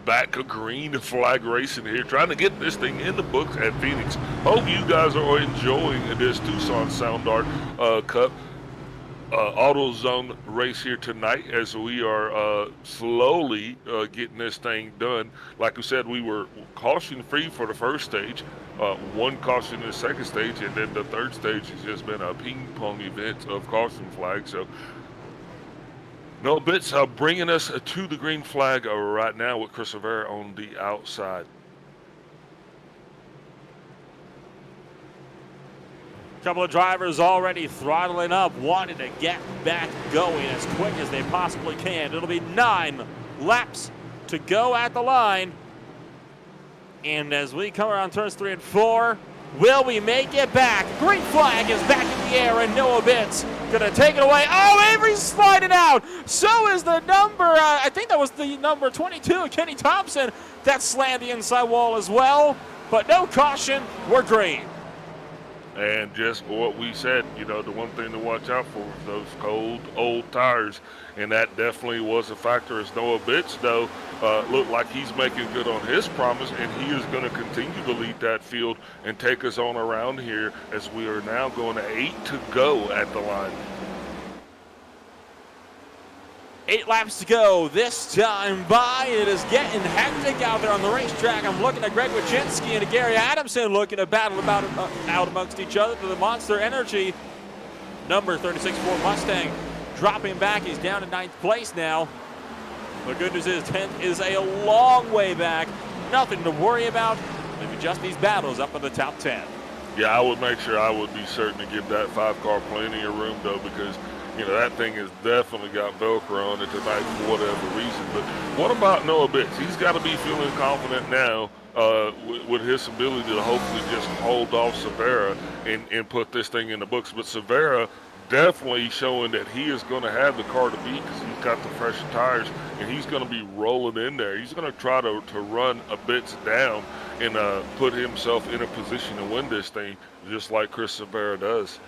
back a green flag racing here, trying to get this thing in the books at Phoenix. Hope you guys are enjoying this Tucson Sound Art Cup AutoZone race here tonight as we are slowly getting this thing done. Like we said, we were caution free for the first stage, 1 caution in the second stage, and then the third stage has just been a ping pong event of caution flags. So no bits bringing us to the green flag right now with Chris Rivera on the outside. Couple of drivers already throttling up, wanting to get back going as quick as they possibly can. It'll be 9 laps to go at the line. And as we come around turns 3 and 4, will we make it back? Green flag is back in the air, and Noah Bitts gonna take it away. Oh, Avery's sliding out. So is the number, I think that was the number 22, Kenny Thompson. That slammed the inside wall as well. But no caution, we're green. And just what we said, the one thing to watch out for is those cold, old tires. And that definitely was a factor as Noah Bitts, though, looked like he's making good on his promise, and he is going to continue to lead that field and take us on around here as we are now going to 8 to go at the line. 8 laps to go this time by. It is getting hectic out there on the racetrack. I'm looking at Greg Wyszynski and Gary Adamson looking to battle out amongst each other for the Monster Energy. Number 36 Ford Mustang dropping back. He's down in 9th place now. The good news is 10th is a long way back. Nothing to worry about. Maybe just these battles up in the top 10. Yeah, I would make sure I would be certain to give that 5 car plenty of room, though, because that thing has definitely got Velcro on it tonight for whatever reason. But what about Noah Bitts? He's got to be feeling confident now with his ability to hopefully just hold off Severa and put this thing in the books. But Severa definitely showing that he is going to have the car to beat because he's got the fresh tires and he's going to be rolling in there. He's going to try to run a Bitts down and put himself in a position to win this thing just like Chris Severa does.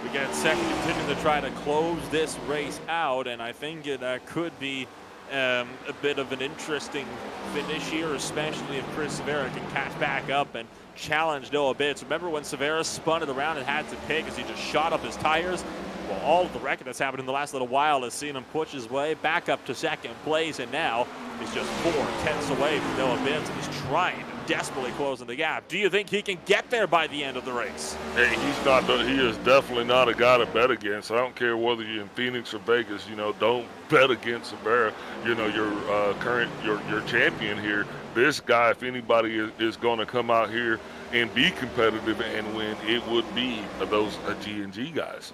We get second, continuing to try to close this race out, and I think it could be a bit of an interesting finish here, especially if Chris Severa can catch back up and challenge Noah Bitts. Remember when Severa spun it around and had to pick as he just shot up his tires? Well, all of the wreck that's happened in the last little while has seen him push his way back up to second place, and now he's just 4 tenths away from Noah Bitts, and he's trying desperately closing the gap. Do you think he can get there by the end of the race? Hey, he is definitely not a guy to bet against. I don't care whether you're in Phoenix or Vegas, don't bet against Severa. Your current, your champion here. This guy, if anybody is going to come out here and be competitive and win, it would be those G&G guys.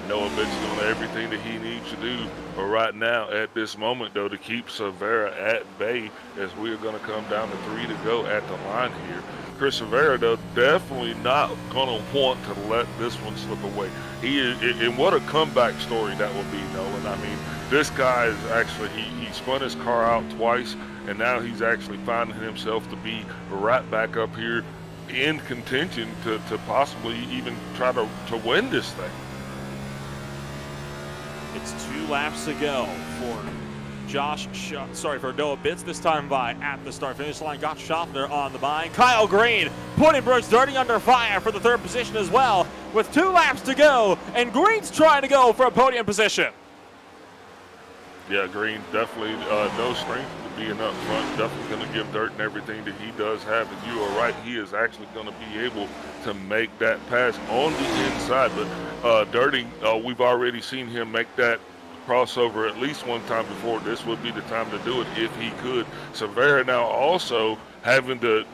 Noah Bit's doing everything that he needs to do. But right now, at this moment, though, to keep Severa at bay, as we are going to come down to 3 to go at the line here. Chris Severa, though, definitely not going to want to let this one slip away. He is, and what a comeback story that will be, Nolan. I mean, this guy is actually, he spun his car out twice, and now he's actually finding himself to be right back up here in contention to possibly even try to win this thing. It's 2 laps to go for for Noah Bitz, this time by at the start-finish line. Got Schaffner on the bind. Kyle Green putting Brooks Dirty under fire for the 3rd position as well, with 2 laps to go, and Green's trying to go for a podium position. Yeah, Green definitely no strength to being up front. Definitely going to give Durden everything that he does have. And you are right, he is actually going to be able to make that pass on the inside. But Durden, we've already seen him make that crossover at least one time before. This would be the time to do it if he could. Severa now also having to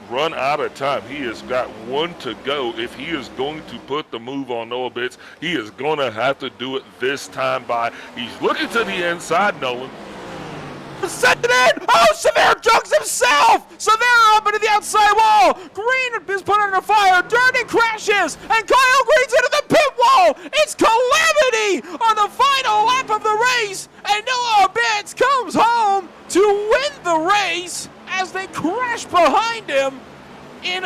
run out of time. He has got 1 to go. If he is going to put the move on Noah Bitz, he is going to have to do it this time he's looking to the inside, Nolan. Send it in! Oh, Severa jugs himself! Severa up into the outside wall! Green is put under fire, Durden crashes, and Kyle Green's into the pit wall! It's calamity on the final lap of the race, and Noah Bitz comes home to win the race as they crash behind him in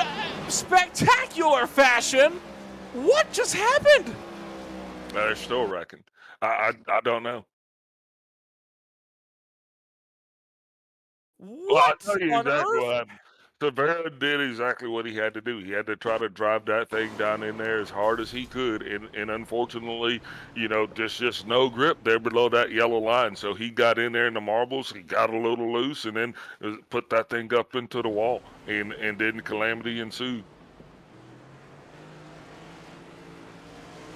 spectacular fashion. What just happened? They're still wrecking. I don't know. Well, I'll tell you exactly what happened. Severa did exactly what he had to do. He had to try to drive that thing down in there as hard as he could, and unfortunately, just no grip there below that yellow line. So he got in there in the marbles, he got a little loose, and then put that thing up into the wall, and then calamity ensued.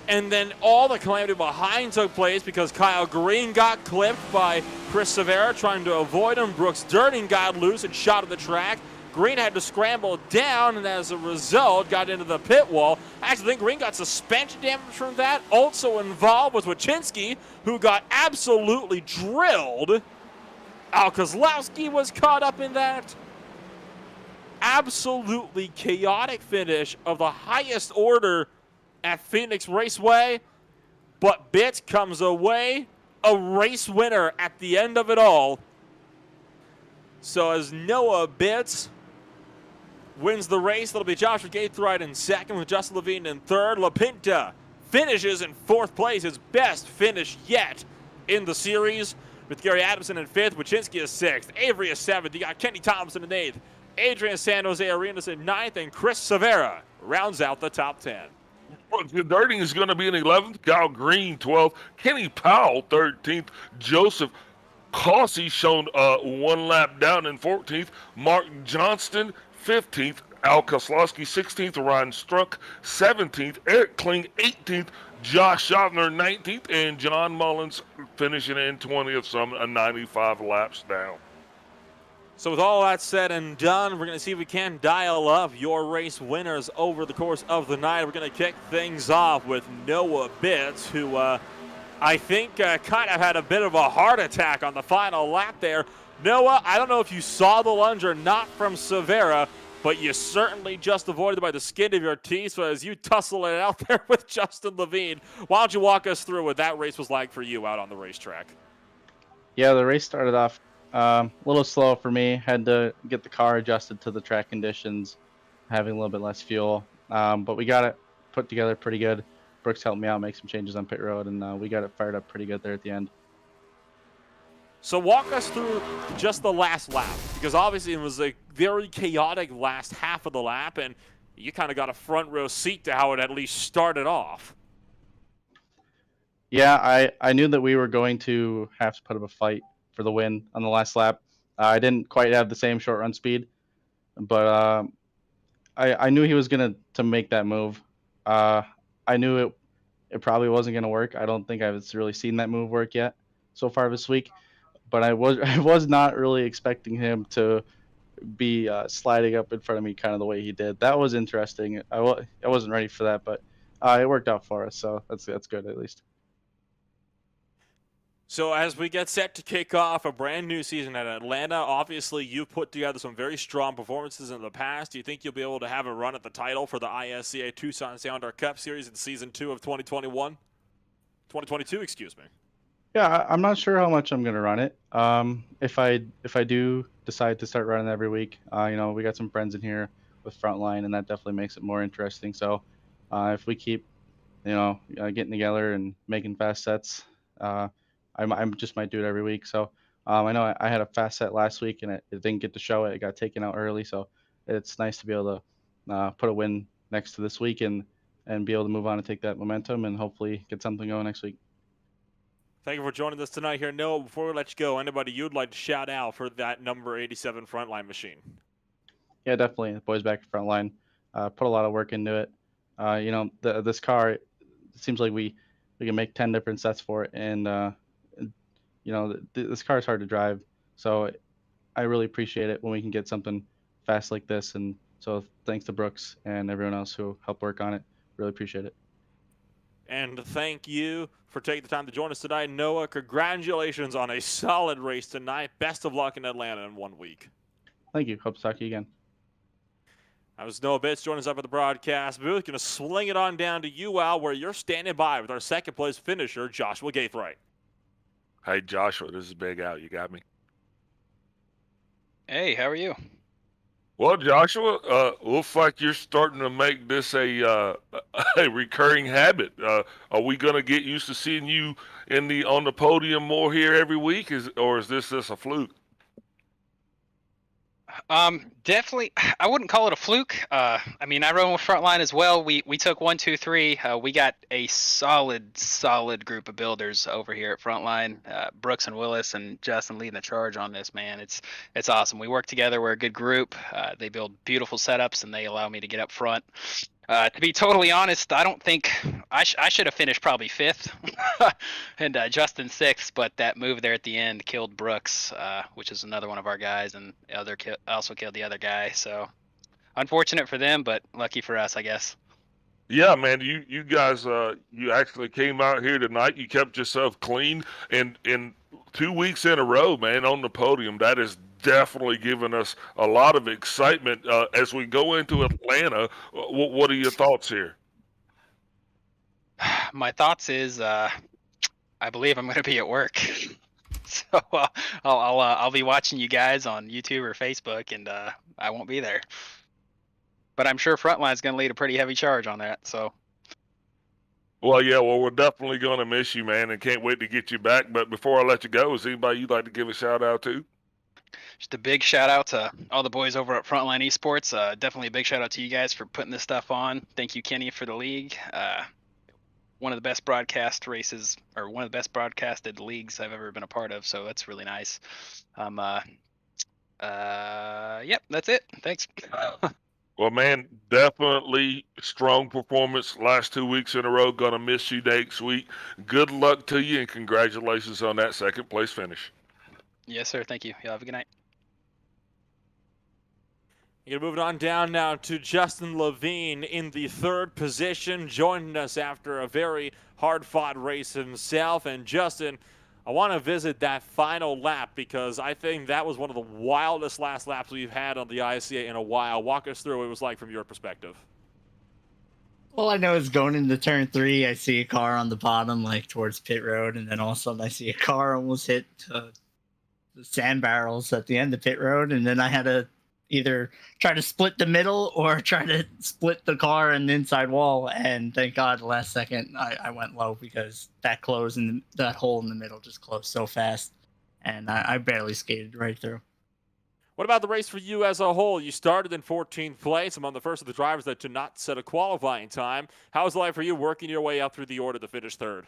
And then all the calamity behind took place because Kyle Green got clipped by Chris Severa trying to avoid him. Brooks Durden got loose and shot at the track. Green had to scramble down, and as a result, got into the pit wall. I actually think Green got suspension damage from that. Also involved was Wachinski, who got absolutely drilled. Al Kozlowski was caught up in that. Absolutely chaotic finish of the highest order at Phoenix Raceway, but Bitz comes away a race winner at the end of it all. So as Noah Bitz wins the race, that'll be Joshua Gaithright in 2nd with Justin Levine in 3rd. LaPinta finishes in 4th place, his best finish yet in the series, with Gary Adamson in 5th, Wachinski is 6th, Avery is 7th, you got Kenny Thompson in 8th, Adrian San Jose Arenas in 9th, and Chris Severa rounds out the top 10. Durden is going to be in 11th. Kyle Green, 12th. Kenny Powell, 13th. Joseph Cossey shown 1 lap down in 14th. Mark Johnston, 15th. Al Kozlowski, 16th. Ryan Struck, 17th. Eric Kling, 18th. Josh Schaffner, 19th. And John Mullins finishing in 20th, some 95 laps down. So with all that said and done, we're going to see if we can dial up your race winners over the course of the night. We're going to kick things off with Noah Bitz, who I think kind of had a bit of a heart attack on the final lap there. Noah, I don't know if you saw the lunge or not from Severa, but you certainly just avoided it by the skin of your teeth. So as you tussle it out there with Justin Levine, why don't you walk us through what that race was like for you out on the racetrack? Yeah, the race started off a little slow for me. Had to get the car adjusted to the track conditions, having a little bit less fuel. But we got it put together pretty good. Brooks helped me out, make some changes on pit road, and we got it fired up pretty good there at the end. So walk us through just the last lap, because obviously it was a very chaotic last half of the lap, and you kind of got a front row seat to how it at least started off. Yeah, I knew that we were going to have to put up a fight for the win on the last lap. I didn't quite have the same short run speed, but I knew he was gonna to make that move. I knew it probably wasn't gonna work. I don't think I've really seen that move work yet so far this week. But I was not really expecting him to be sliding up in front of me kind of the way he did. That was interesting. I wasn't ready for that, but it worked out for us, so that's good at least. So as we get set to kick off a brand new season at Atlanta, obviously you've put together some very strong performances in the past. Do you think you'll be able to have a run at the title for the ISCA Tucson Sound Art Cup Series in Season 2 of 2022, excuse me? Yeah, I'm not sure how much I'm gonna run it. If I do decide to start running every week, we got some friends in here with Frontline, and that definitely makes it more interesting. So, if we keep, getting together and making fast sets, I just might do it every week. So, I know I had a fast set last week, and it didn't get to show it. It got taken out early, so it's nice to be able to put a win next to this week and be able to move on and take that momentum and hopefully get something going next week. Thank you for joining us tonight here. Noah, before we let you go, anybody you'd like to shout out for that number 87 Frontline machine? Yeah, definitely. The boys back at Frontline put a lot of work into it. This car, it seems like we can make 10 different sets for it, and this car is hard to drive, so I really appreciate it when we can get something fast like this. And so thanks to Brooks and everyone else who helped work on it. Really appreciate it. And thank you for taking the time to join us tonight. Noah, congratulations on a solid race tonight. Best of luck in Atlanta in 1 week. Thank you. Hope to talk to you again. That was Noah Bitts joining us up at the broadcast booth. Going to swing it on down to you, Al, where you're standing by with our second place finisher, Joshua Gaithright. Hey, Joshua, this is Big Al. You got me? Hey, how are you? Well, Joshua, looks like you're starting to make this a recurring habit. Are we going to get used to seeing you on the podium more here every week, or is this just a fluke? Definitely, I wouldn't call it a fluke. I mean, I run with Frontline as well. We took 1, 2, 3. We got a solid group of builders over here at Frontline. Brooks and Willis and Justin leading the charge on this, man. It's awesome. We work together. We're a good group. They build beautiful setups, and they allow me to get up front. To be totally honest, I don't think I should have finished probably 5th and Justin 6th, but that move there at the end killed Brooks, which is another one of our guys, and also killed the other guy. So unfortunate for them, but lucky for us, I guess. Yeah, man, you guys, you actually came out here tonight. You kept yourself clean, and in 2 weeks in a row, man, on the podium. That is definitely given us a lot of excitement as we go into Atlanta. What are your thoughts here? My thoughts is I believe I'm going to be at work, so I'll be watching you guys on YouTube or Facebook, and I won't be there. But I'm sure Frontline's going to lead a pretty heavy charge on that. So. Well, yeah, we're definitely going to miss you, man, and can't wait to get you back. But before I let you go, is anybody you'd like to give a shout out to? Just a big shout out to all the boys over at Frontline Esports. Definitely a big shout out to you guys for putting this stuff on. Thank you, Kenny, for the league. One of the best broadcast races, or one of the best broadcasted leagues I've ever been a part of. So that's really nice. Yep, that's it. Thanks. Well, man, definitely strong performance last 2 weeks in a row. Gonna miss you next week. Good luck to you, and congratulations on that second place finish. Yes, sir. Thank you. Y'all have a good night. You're moving on down now to Justin Levine in the 3rd position, joining us after a very hard-fought race himself. And Justin, I want to visit that final lap because I think that was one of the wildest last laps we've had on the ISCA in a while. Walk us through what it was like from your perspective. All I know is going into turn 3, I see a car on the bottom, like towards pit road, and then all of a sudden I see a car almost hit the sand barrels at the end of pit road, and then I had to either try to split the middle or try to split the car and the inside wall. And thank God, the last second I went low because that closed and that hole in the middle just closed so fast, and I barely skated right through. What about the race for you as a whole? You started in 14th place, among the first of the drivers that did not set a qualifying time. How was it like for you working your way up through the order to finish 3rd?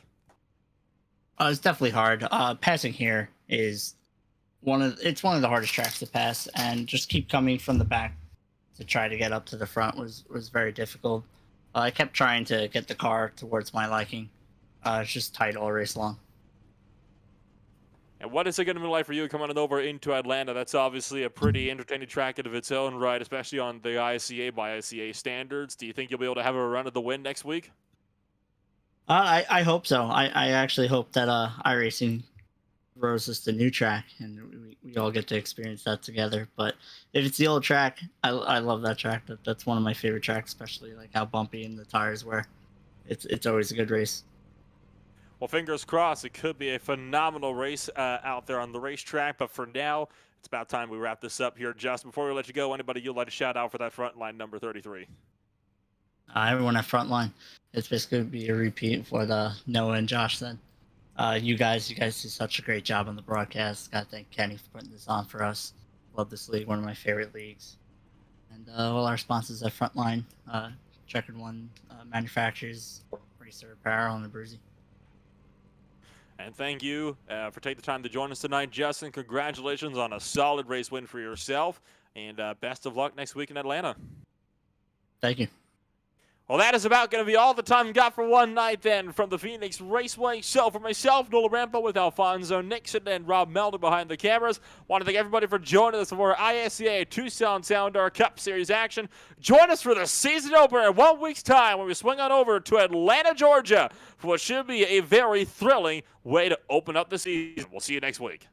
It's definitely hard. Passing here is one of the hardest tracks to pass, and just keep coming from the back to try to get up to the front was very difficult. I kept trying to get the car towards my liking. It's just tight all race long. And what is it going to be like for you coming over into Atlanta? That's obviously a pretty entertaining track of its own right, especially on the ISCA by ISCA standards. Do you think you'll be able to have a run at the win next week? I hope so. I actually hope that iRacing throws us the new track and we all get to experience that together. But if it's the old track, I love that track. That's one of my favorite tracks, especially like how bumpy and the tires were. It's always a good race. Well, fingers crossed. It could be a phenomenal race out there on the racetrack. But for now, it's about time we wrap this up here. Just before we let you go, anybody you'd like to shout out for that front line number 33? Everyone at Frontline. It's basically going to be a repeat for the Noah and Josh then. You guys do such a great job on the broadcast. Got to thank Kenny for putting this on for us. Love this league, one of my favorite leagues. And all our sponsors at Frontline, Checkered One Manufacturers, Racer Apparel, and the Bruzy. And thank you for taking the time to join us tonight, Justin. Congratulations on a solid race win for yourself, and best of luck next week in Atlanta. Thank you. Well, that is about going to be all the time we got for one night then from the Phoenix Raceway. So for myself, Nola Rambo with Alfonso Nixon and Rob Melder behind the cameras, want to thank everybody for joining us for ISCA Tucson Soundar Cup Series action. Join us for the season opener in 1 week's time when we swing on over to Atlanta, Georgia for what should be a very thrilling way to open up the season. We'll see you next week.